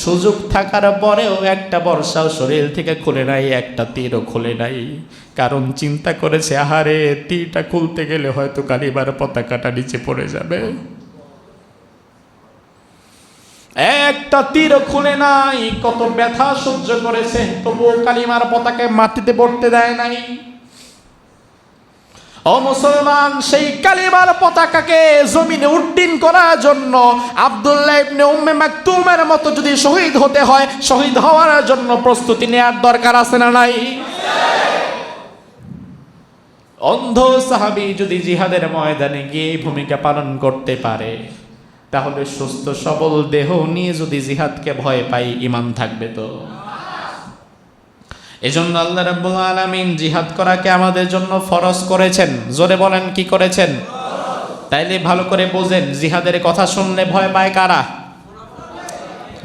A: সুযোগ থাকার পরেও একটা বর্ষাও শরীর থেকে খুলে নাই, একটা তীরও খুলে নাই। কারণ চিন্তা করেছে, আহারে, তীরটা খুলতে গেলে হয়তো কালিমার পতাকাটা নিচে পড়ে যাবে। একটা তীরও খুলে নাই, কত ব্যথা সহ্য করেছে, তবুও কালিমার পতাকা মাটিতে পড়তে দেয় নাই। ও মুসলমান, সেই কালিমার পতাকাকে জমিনে উড্ডীন করার জন্য আব্দুল্লাহ ইবনে উম্মে মাকতুমের মতো যদি শহীদ হতে হয়, শহীদ হওয়ার জন্য প্রস্তুতি নেওয়ার দরকার আছে না নাই? অন্ধ সাহাবী যদি জিহাদের ময়দানে গিয়ে ভূমিকা পালন করতে পারে, তাহলে সুস্থ সবল দেহ নিয়ে যদি জিহাদকে ভয় পাই, ঈমান থাকবে তো? এজন্য আল্লাহ রাব্বুল আলামিন জিহাদ করাকে আমাদের জন্য ফরজ করেছেন। জোরে বলেন, কি করেছেন? তাইলে ভালো করে বোঝেন, জিহাদের কথা শুনলে ভয় পায় কারা?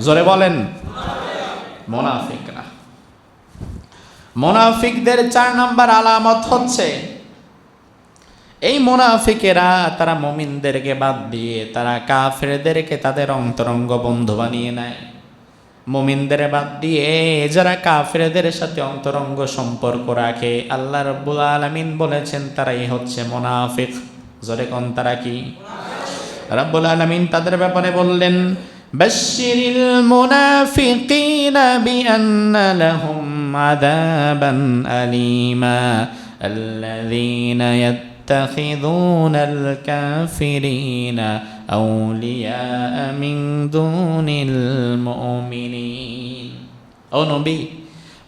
A: জোরে বলেন, মুনাফিকরা। মুনাফিকদের 4 নাম্বার আলামত হচ্ছে, এই মুনাফিকেরা তারা মুমিনদেরকে বাদ দিয়ে তারা কাফেরদেরকে তাদের অন্তরঙ্গ বন্ধু বানিয়ে নেয়। মুমিনদের বাদ দিয়ে যারা কাফেরদের সাথে অন্তরঙ্গ সম্পর্ক রাখে, আল্লাহ রাব্বুল আলামিন বলেছেন তারাই হচ্ছে মুনাফিক। জোরে কোন, তারা কি? রাব্বুল আলামিন তাদের ব্যাপারে বললেন, বাশশিরিল মুনাফিকিনা বিআন্না লাহুম আযাবান আলীমা আল্লাযীনা ইয়াত্তাখিযুনাল কাফিরিনা আউলিয়া মিন দুনিল মুমিনিন। ও নবী,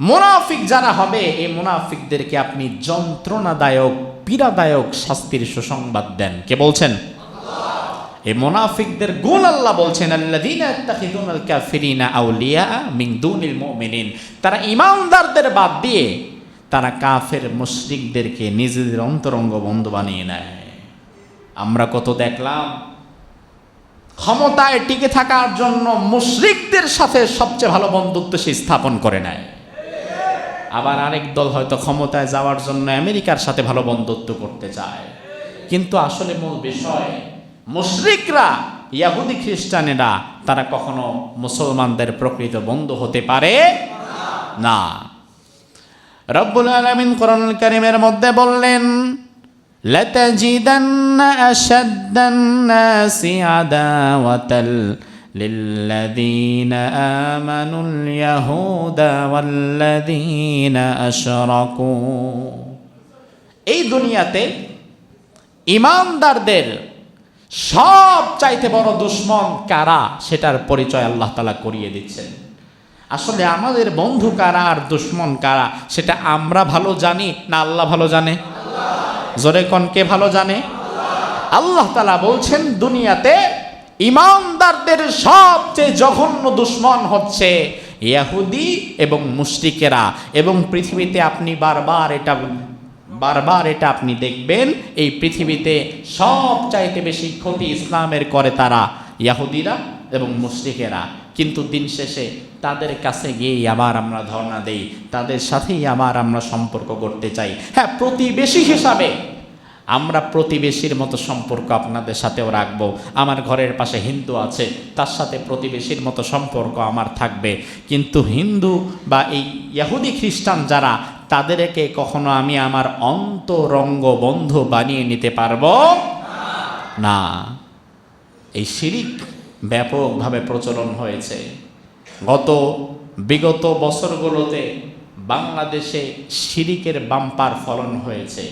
A: মুনাফিক যারা হবে, এই মুনাফিকদেরকে আপনি যন্ত্রণাদায়ক, পীড়াদায়ক শাস্তির সুসংবাদ দেন। কে বলছেন? আল্লাহ। এই মুনাফিকদের গুণ আল্লাহ বলছেন, আল্লাযীনা ইয়াত্তাখিযুনাল কাফিরিনা আউলিয়া মিন দুনিল মুমিনিন। তারা ঈমানদারদের বাদ দিয়ে তারা কাফের মুশরিকদেরকে নিজেদের অন্তরঙ্গ বন্ধু বানিয়ে নেয়। আমরা কত দেখলাম, ক্ষমতায় টিকে থাকার জন্য মুশরিকদের সাথে সবচেয়ে ভালো বন্ধুত্ব সে স্থাপন করে নেয়। আবার আরেক দল হয়তো ক্ষমতায় যাওয়ার জন্য আমেরিকার সাথে ভালো বন্ধুত্ব করতে চায়। কিন্তু আসলে মূল বিষয়, মুশরিকরা, ইহুদি খ্রিস্টানেরা তারা কখনো মুসলমানদের প্রকৃত বন্ধু হতে পারে না। রব্বুল আলামিন কোরআনুল কারীমের মধ্যে বললেন, লাতাজিদান্না আশাদ্দান নাসি আদাওয়াতাল লিল্লাযীনা আমানুল ইয়াহুদা ওয়াল্লাযীনা আশরাকু। এই দুনিয়াতে ঈমানদারদের সব চাইতে বড় দুশমন কারা, সেটার পরিচয় আল্লাহ তাআলা করিয়ে দিচ্ছেন। আসলে আমাদের বন্ধু কারা আর দুশমন কারা, সেটা আমরা ভালো জানি না আল্লাহ ভালো জানে? জোরে কোন, কে ভালো জানে? আল্লাহ তাআলা বলছেন, দুনিয়াতে ঈমানদারদের সবচেয়ে জঘন্য দুশমন হচ্ছে ইহুদি এবং মুশরিকেরা। এবং পৃথিবীতে আপনি বারবার এটা আপনি দেখবেন, এই পৃথিবীতে সবচাইতে বেশি ক্ষতি ইসলামের করে তারা ইহুদিরা এবং মুশরিকেরা। কিন্তু দিন শেষে তাদের কাছে গিয়েই আবার আমরা ধর্ণা দেই, তাদের সাথেই আবার আমরা সম্পর্ক করতে চাই। হ্যাঁ, প্রতিবেশী হিসাবে আমরা প্রতিবেশীর মতো সম্পর্ক আপনাদের সাথেও রাখবো। আমার ঘরের পাশে হিন্দু আছে, তার সাথে প্রতিবেশীর মতো সম্পর্ক আমার থাকবে। কিন্তু হিন্দু বা এই ইহুদি খ্রিস্টান যারা, তাদেরকে কখনো আমি আমার অন্তরঙ্গ বন্ধু বানিয়ে নিতে পারবো না। এই শিরিক ব্যাপকভাবে প্রচলন হয়েছে। বিগত বছরগুলোতে বাংলাদেশে শিরিকের বাম্পার ফলন হয়েছে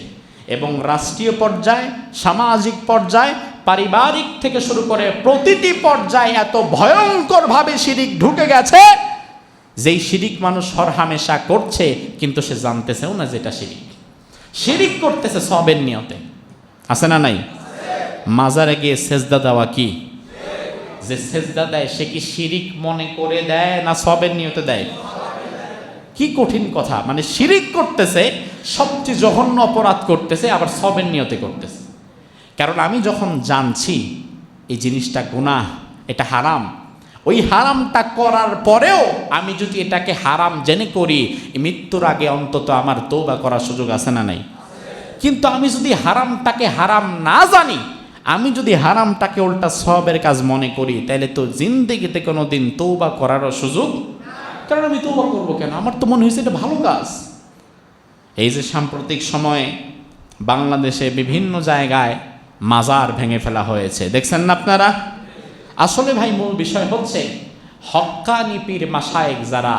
A: এবং রাষ্ট্রীয় পর্যায়ে, সামাজিক পর্যায়ে, পারিবারিক থেকে শুরু করে প্রতিটি পর্যায়ে এত ভয়ঙ্করভাবে শিরিক ঢুকে গেছে, যেই শিরিক মানুষ হরহামেশা করছে কিন্তু সে জানতেছেও না যেটা শিরিক। শিরিক করতেছে সবের নিয়তে, আছে না নাই? মাজারে গিয়ে সেজদা দেওয়া কি? যে সেজদা দেয় সে কি শিরিক মনে করে দেয় না সবের নিয়তে দেয়? কি কঠিন কথা! মানে শিরিক করতেছে, সবচেয়ে জঘন্য অপরাধ করতেছে, আবার সবের নিয়তে করতেছে। কারণ আমি যখন জানছি এই জিনিসটা গুনাহ, এটা হারাম, ওই হারামটা করার পরেও আমি যদি এটাকে হারাম জেনে করি, মৃত্যুর আগে অন্তত আমার তওবা করার সুযোগ আছে না নাই? কিন্তু আমি যদি হারামটাকে হারাম না জানি, আমি যদি হারামটাকে উল্টা সওয়াবের কাজ মনে করি, তাহলে তো জিন্দেগিতে কোনো দিন তওবা করারও সুযোগ। কারণ আমি তওবা করবো কেন? আমার তো মনে হয়েছে এটা ভালো কাজ। এই যে সাম্প্রতিক সময়ে বাংলাদেশে বিভিন্ন জায়গায় মাজার ভেঙে ফেলা হয়েছে, দেখছেন না আপনারা? আসলে ভাই মূল বিষয় হচ্ছে হক্কানি পীর মাশায়েখ যারা,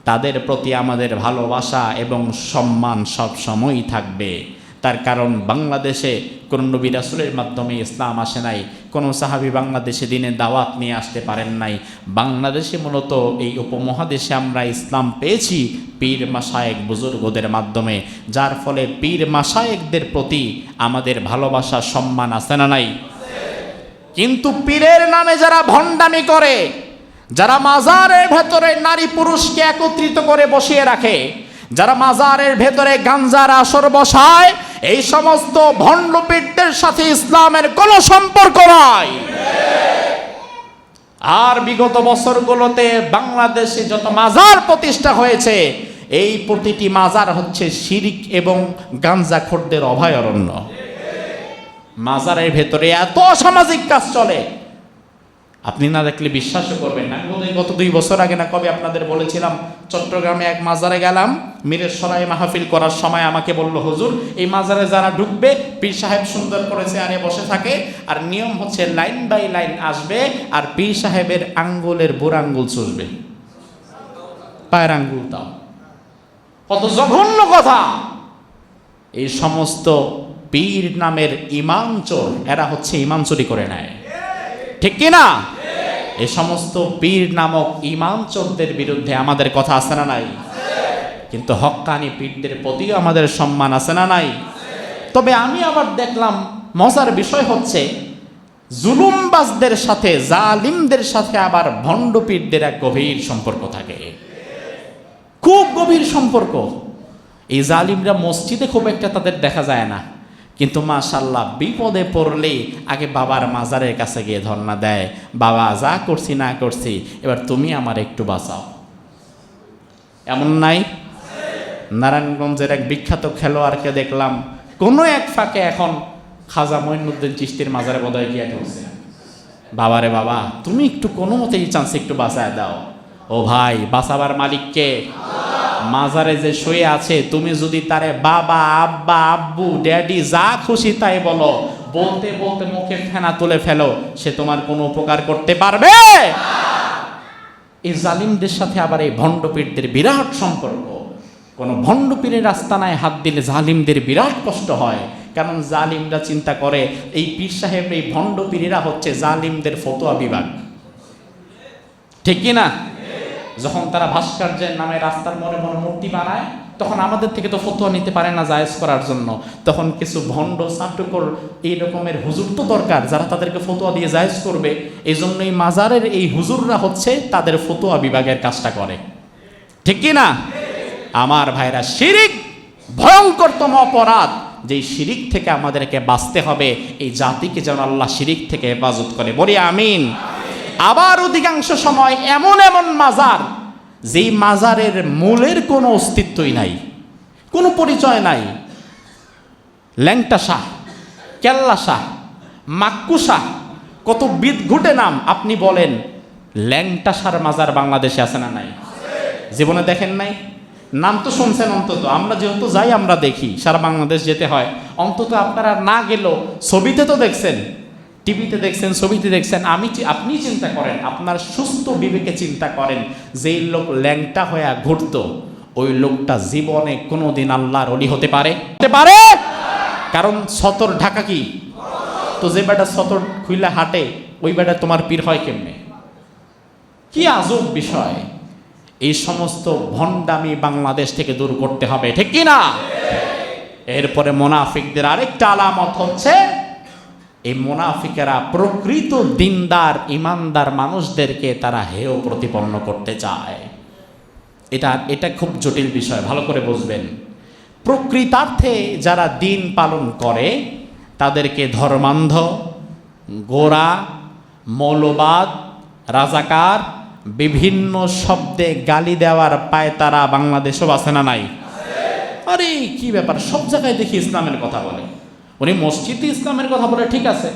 A: তাদের প্রতি আমাদের ভালোবাসা এবং সম্মান সব সময়ই থাকবে। তার কারণ বাংলাদেশে কোনো নবী রাসূলের মাধ্যমে ইসলাম আসে নাই, কোনো সাহাবী বাংলাদেশে দিনের দাওয়াত নিয়ে আসতে পারেন নাই। বাংলাদেশে মূলত এই উপমহাদেশে আমরা ইসলাম পেয়েছি পীর মাশায়েখ বুজুর্গদের মাধ্যমে, যার ফলে পীর মাশায়েখদের প্রতি আমাদের ভালোবাসা সম্মান আছে না নাই? কিন্তু পীরের নামে যারা ভণ্ডামি করে, যারা মাজারের ভেতরে নারী পুরুষকে একত্রিত করে বসিয়ে রাখে, যারা মাজারের ভেতরে গাঞ্জার আসর বসায়, এই সমস্ত ভণ্ড পীরদের সাথে ইসলামের কোনো সম্পর্ক নাই। আর বিগত বছরগুলোতে বাংলাদেশে যত মাজার প্রতিষ্ঠা হয়েছে, এই প্রতিটি মাজার হচ্ছে শিরক এবং গাঞ্জাখোরদের অভয়ারণ্য। মাজারের ভেতরে এত অসামাজিক কাজ চলে, আপনি না দেখলে বিশ্বাসও করবেন না। গত 2 বছর আগে না কবে আপনাদের বলেছিলাম, চট্টগ্রামে এক মাজারে গেলাম, মিরের সরাই মাহফিল করার সময় আমাকে বলল, হুজুর এই মাজারে যারা ঢুকবে পীর সাহেব সুন্দর করে চেয়ারে বসে থাকে, আর নিয়ম হচ্ছে লাইন বাই লাইন আসবে, আর পীর সাহেবের আঙ্গুলের বুড় আঙ্গুল চুষবে, পায়ের আঙ্গুল দাও। কত জঘন্য কথা! এই সমস্ত পীর নামের ইমাম চোর, এরা হচ্ছে ইমাম চুরি করে নেয়, ঠিক কিনা? এই সমস্ত পীর নামক ইমাম চোরদের বিরুদ্ধে আমাদের কথা আছে না নাই? কিন্তু হক্কানি পীরদের প্রতিও আমাদের সম্মান আছে না নাই? তবে আমি আবার দেখলাম মজার বিষয় হচ্ছে, জুলুমবাজদের সাথে জালিমদের সাথে আবার ভণ্ড পীরদের এক গভীর সম্পর্ক থাকে, খুব গভীর সম্পর্ক। এই জালিমরা মসজিদে খুব একটা তাদের দেখা যায় না, কিন্তু মাশাআল্লাহ বিপদে পড়লেই আগে বাবার মাজারের কাছে গিয়ে ধর্ণা দেয়, বাবা যা করছি না করছি, এবার তুমি আমার একটু বাঁচাও। এমন নাই? নারায়ণগঞ্জের এক বিখ্যাত খেলোয়াড়কে দেখলাম কোনো এক ফাঁকে এখন খাজা মঈনুদ্দিন চিশতির মাজারে বোধহয় গিয়ে ঢুকছে, বাবারে বাবা তুমি একটু কোনো মতে এই চান্স একটু বাঁচায় দাও। ও ভাই, বাঁচাবার মালিককে? মাজারে যে শুয়ে আছে, তুমি যদি তারে বাবা, আব্বা, আব্বু, ড্যাডি যা খুশি তাই বলো, বলতে বলতে মুখে ফেনা তুলে ফেলো, সে তোমার কোনো উপকার করতে পারবে? এই জালিমদের সাথে আবার এই ভণ্ড পীরদের বিরাট সম্পর্ক। কোন ভণ্ড পীরের আস্তানায় হাত দিলে জালিমদের বিরাট কষ্ট হয়, কারণ জালিমরা চিন্তা করে এই পীর সাহেব, এই ভণ্ড পীরেরা হচ্ছে জালিমদের ফতোয়া বিভাগ, ঠিক কিনা? যখন তারা ভাস্কর্যের নামে রাস্তার মনে মনে মূর্তি বানায়, তখন আমাদের থেকে তো ফতোয়া নিতে পারে না জায়েজ করার জন্য, তখন কিছু ভণ্ড চাটুকর এই রকমের হুজুর তো দরকার যারা তাদেরকে ফতোয়া দিয়ে জায়েজ করবে। এই জন্যই মাজারের এই হুজুররা হচ্ছে তাদের ফতোয়া বিভাগের কাজটা করে, ঠিক কিনা? আমার ভাইরা, শিরিক ভয়ঙ্করতম অপরাধ, যেই শিরিক থেকে আমাদেরকে বাঁচতে হবে। এই জাতিকে যেন আল্লাহ শিরিক থেকে হেফাজত করে, বলি আমিন। আবার অধিকাংশ সময় এমন এমন মাজার, যেই মাজারের মূলের কোনো অস্তিত্বই নাই, কোনো পরিচয় নাই। ল্যাংটা শাহ, কেল্লা শাহ, মাক্কু শাহ, কত বিদঘুটে নাম। আপনি বলেন ল্যাংটা শাহর মাজার বাংলাদেশে আছে না নাই? জীবনে দেখেন নাই? নাম তো শুনছেন অন্তত, আমরা যেহেতু যাই আমরা দেখি, সারা বাংলাদেশ যেতে হয়, অন্তত আপনারা না গেলেও ছবিতে তো দেখছেন, টিভিতে দেখছেন, ছবিতে দেখছেন। আপনি চিন্তা করেন, আপনার সুস্থ বিবেকে চিন্তা করেন, যেই লোক ল্যাংটা হয়ে ঘুরতো, ওই লোকটা জীবনে কোনোদিন আল্লাহর ওলি হতে পারে? কারণ সতর ঢাকা কি? তো যে বেটা সতর খুইলা হাঁটে, ওই বেটা তোমার পীর হয় কেমনে? কি আজব বিষয়! এই সমস্ত ভণ্ডামি বাংলাদেশ থেকে দূর করতে হবে, ঠিক কিনা? এরপরে মুনাফিকদের আরেকটা আলামত হচ্ছে, এই মুনাফিকেরা প্রকৃত দিনদার ইমানদার মানুষদেরকে তারা হেয় প্রতিপন্ন করতে চায়। এটা খুব জটিল বিষয়, ভালো করে বুঝবেন। প্রকৃতার্থে যারা দিন পালন করে তাদেরকে ধর্মান্ধ, গোঁড়া, মৌলবাদ, রাজাকার, বিভিন্ন শব্দে গালি দেওয়ার পায়তারা বাংলাদেশেও আছে না নাই? আরে কি ব্যাপার, সব জায়গায় দেখি ইসলামের কথা বলে। উনি মসজিদে ইসলামের কথা বলে, ঠিক আছে,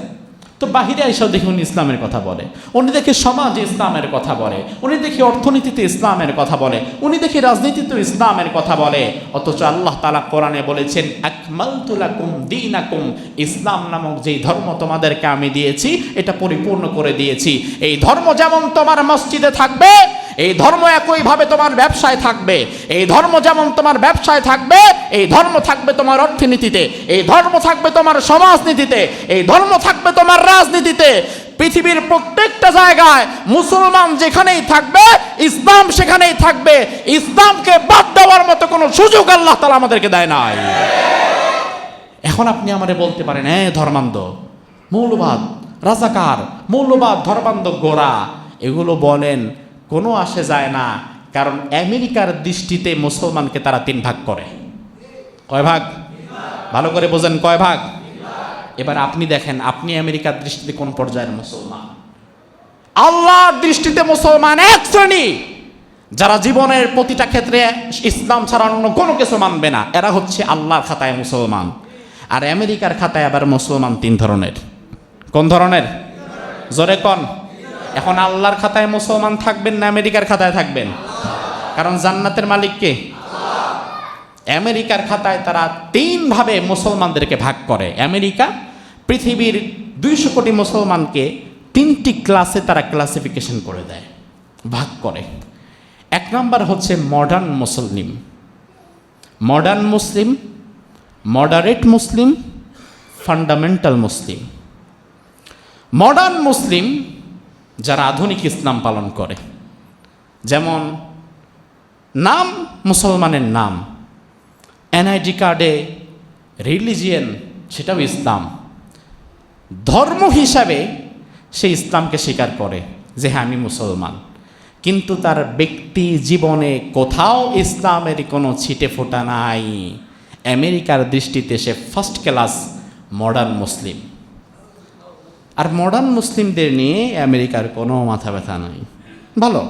A: তো বাহিরে এসেও দেখি উনি ইসলামের কথা বলে, উনি দেখি সমাজে ইসলামের কথা বলে, উনি দেখি অর্থনীতিতে ইসলামের কথা বলে, উনি দেখি রাজনীতিতে ইসলামের কথা বলে। অথচ আল্লাহ তাআলা কোরআনে বলেছেন, আকমালতু লাকুম দীনাকুম, ইসলাম নামক যেই ধর্ম তোমাদেরকে আমি দিয়েছি এটা পরিপূর্ণ করে দিয়েছি। এই ধর্ম যেমন তোমার মসজিদে থাকবে, এই ধর্ম একইভাবে তোমার ব্যবসায় থাকবে। এই ধর্ম যেমন তোমার ব্যবসায় থাকবে, এই ধর্ম থাকবে তোমার অর্থনীতিতে, এই ধর্ম থাকবে তোমার সমাজনীতিতে, এই ধর্ম থাকবে তোমার রাজনীতিতে। পৃথিবীর প্রত্যেকটা জায়গায় মুসলমান যেখানেই থাকবে ইসলাম সেখানেই থাকবে। ইসলামকে বাদ দেওয়ার মতো কোনো সুযোগ আল্লাহ তাআলা আমাদেরকে দেয় নাই। এখন আপনি আমারে বলতে পারেন, ধর্মান্ধ, মৌলবাদ, রাজাকার, মৌলবাদ, ধর্মান্ধ, গোঁড়া, এগুলো বলেন, কোনো আসে যায় না। কারণ আমেরিকার দৃষ্টিতে মুসলমানকে তারা 3 ভাগ করে। কয় ভাগ? ভালো করে বোঝেন, কয় ভাগ? এবার আপনি দেখেন, আপনি আমেরিকার দৃষ্টিতে কোন পর্যায়ের মুসলমান? আল্লাহর দৃষ্টিতে মুসলমান এক শ্রেণী, যারা জীবনের প্রতিটা ক্ষেত্রে ইসলাম ছাড়া অন্য কোনো কিছু মানবে না, এরা হচ্ছে আল্লাহর খাতায় মুসলমান। আর আমেরিকার খাতায় আবার মুসলমান 3 ধরনের। কোন ধরনের? জোরে কোন। এখন আল্লাহর খাতায় মুসলমান থাকবেন না আমেরিকার খাতায় থাকবেন? কারণ জান্নাতের মালিক কে? আমেরিকার খাতায় তারা 3 ভাবে মুসলমানদেরকে ভাগ করে। আমেরিকা পৃথিবীর 200 কোটি মুসলমানকে 3টি ক্লাসে তারা ক্লাসিফিকেশন করে দেয়, ভাগ করে। 1 নম্বর হচ্ছে মডার্ন মুসলিম, মডার্ন মুসলিম, মডারেট মুসলিম, ফান্ডামেন্টাল মুসলিম। মডার্ন মুসলিম যারা আধুনিক ইসলাম পালন করে, যেমন নাম মুসলমানের নাম, এনআইডি কার্ডে রিলিজিয়ন সেটাও ইসলাম, ধর্ম হিসাবে সে ইসলামকে স্বীকার করে যে হ্যাঁ আমি মুসলমান, কিন্তু তার ব্যক্তি জীবনে কোথাও ইসলামের কোনো ছিটে ফোঁটা নাই। আমেরিকার দৃষ্টিতে সে ফার্স্ট ক্লাস মডার্ন মুসলিম। আর মডার্ন মুসলিমদের নিয়ে আমেরিকার কোনো মাথা ব্যথা নাই। ভালো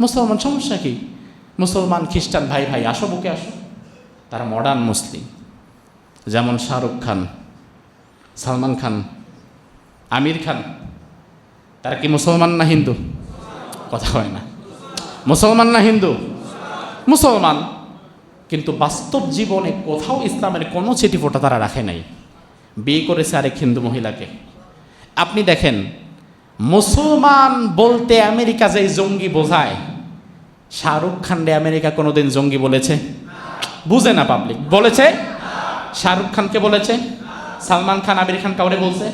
A: মুসলমান, সমস্যা কি? মুসলমান খ্রিস্টান ভাই ভাই আসো, বুকে আসো। তারা মডার্ন মুসলিম। যেমন শাহরুখ খান, সালমান খান, আমির খান, তারা কি মুসলমান না হিন্দু? কথা হয় না। মুসলমান না হিন্দু? মুসলমান, কিন্তু বাস্তব জীবনে কোথাও ইসলামের কোনো চিঠিফোঁটা তারা রাখে নাই। বিয়ে করেছে আরেক হিন্দু মহিলাকে। আপনি দেখেন, মুসলমান বলতে আমেরিকা যে জঙ্গি বোঝায়, শাহরুখ খানরে আমেরিকা কোনোদিন জঙ্গি বলেছে? বুঝে না পাবলিক। বলেছে? শাহরুখ খানকে বলেছে? সালমান খান, আমির খান কাউরে বলছে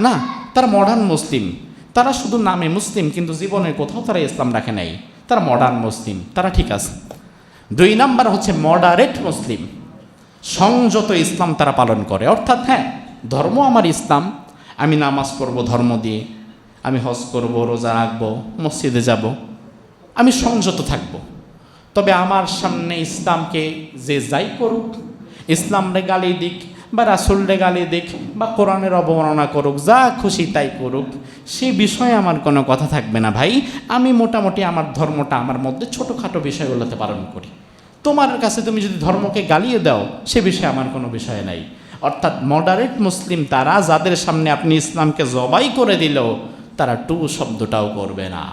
A: না? তারা মডার্ন মুসলিম। তারা শুধু নামে মুসলিম, কিন্তু জীবনের কোথাও তারা ইসলাম রাখে নাই। তারা মডার্ন মুসলিম, তারা ঠিক আছে। 2 নাম্বার হচ্ছে মডারেট মুসলিম, সংযত ইসলাম তারা পালন করে। অর্থাৎ হ্যাঁ, ধর্ম আমার ইসলাম, আমি নামাজ পড়ব ধর্ম দিয়ে, আমি হজ করব, রোজা রাখবো, মসজিদে যাব, আমি সংযত থাকব। তবে আমার সামনে ইসলামকে যে যাই করুক, ইসলামরে গালি দিক বা রাসূলরে গালি দিক বা কোরআনের অবমাননা করুক, যা খুশি তাই করুক, সে বিষয়ে আমার কোনো কথা থাকবে না ভাই। আমি মোটামুটি আমার ধর্মটা আমার মধ্যে ছোটোখাটো বিষয়গুলোতে পালন করি। তোমার কাছে তুমি যদি ধর্মকে গালিয়ে দাও, সে বিষয়ে আমার কোনো বিষয় নাই। অর্থাৎ মডারেট মুসলিম তারা, যাদের সামনে আপনি ইসলামকে জবাই করে দিলেও তারা টু শব্দটাও করবে না।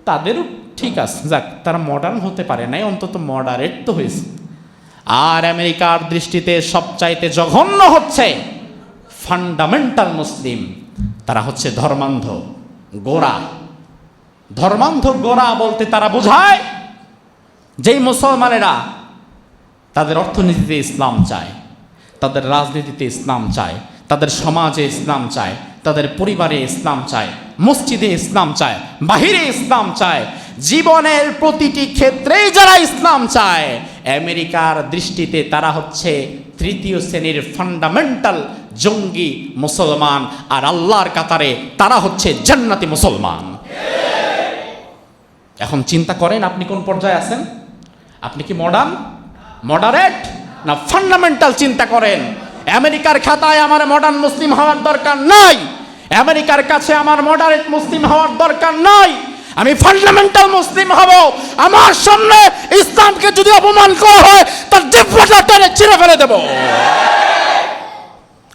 A: তাদেরও ঠিক আছে, যাক, তারা মডার্ন হতে পারে নাই, অন্তত মডারেট তো হয়েছে। আর আমেরিকার দৃষ্টিতে সবচাইতে জঘন্য হচ্ছে ফান্ডামেন্টাল মুসলিম। তারা হচ্ছে ধর্মান্ধ, গোঁড়া। ধর্মান্ধ গোঁড়া বলতে তারা বোঝায় যেই মুসলমানেরা তাদের অর্থনীতিতে ইসলাম চায়, তাদের রাজনীতিতে ইসলাম চায়, তাদের সমাজে ইসলাম চায়, তাদের পরিবারে ইসলাম চায়, মসজিদে ইসলাম চায়, বাহিরে ইসলাম চায়, জীবনের প্রতিটি ক্ষেত্রেই যারা ইসলাম চায়, আমেরিকার দৃষ্টিতে তারা হচ্ছে 3য় শ্রেণীর ফান্ডামেন্টাল জঙ্গি মুসলমান। আর আল্লাহর কাতারে তারা হচ্ছে জান্নাতি মুসলমান। এখন চিন্তা করেন, আপনি কোন পর্যায়ে আছেন? আপনি কি মডার্ন, মডারেট না ফান্ডামেন্টাল? চিন্তা করেন। আমেরিকার খাতায় আমার মডার্ন মুসলিম হওয়ার দরকার নাই, আমেরিকার কাছে আমার মডারেট মুসলিম হওয়ার দরকার নাই। আমি ফান্ডামেন্টাল মুসলিম হব। আমার সামনে ইসলামকে যদি অপমান করা হয়, তার জিহ্বাটা টেনে ছিঁড়ে ফেলে দেব।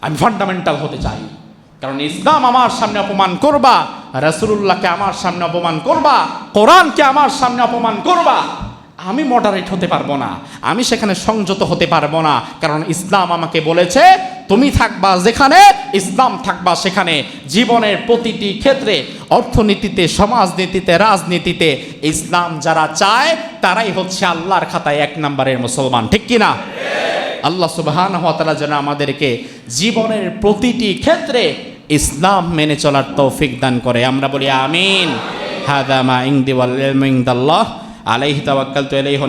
A: আমি ফান্ডামেন্টাল হতে চাই, কারণ ইসলাম আমার সামনে অপমান করবা, রাসূলুল্লাহকে আমার সামনে অপমান করবা, কোরআনকে আমার সামনে অপমান করবা, আমি মডারেট হতে পারবো না, আমি সেখানে সংযত হতে পারবো না। কারণ ইসলাম আমাকে বলেছে তুমি থাকবা যেখানে, ইসলাম থাকবা সেখানে। জীবনের প্রতিটি ক্ষেত্রে, অর্থনীতিতে, সমাজনীতিতে, রাজনীতিতে ইসলাম যারা চায় তারাই হচ্ছে আল্লাহর খাতায় 1 নম্বরের মুসলমান, ঠিক কিনা? আল্লাহ সুবহানাহু ওয়া তাআলা যেন আমাদেরকে জীবনের প্রতিটি ক্ষেত্রে ইসলাম মেনে চলার তৌফিক দান করে। আমরা বলি আমিন। হাদা মা ইনদি ওয়াল ইলমু ইনদাল্লাহ আলাইহি তাওয়াক্কালতু ইলাইহি।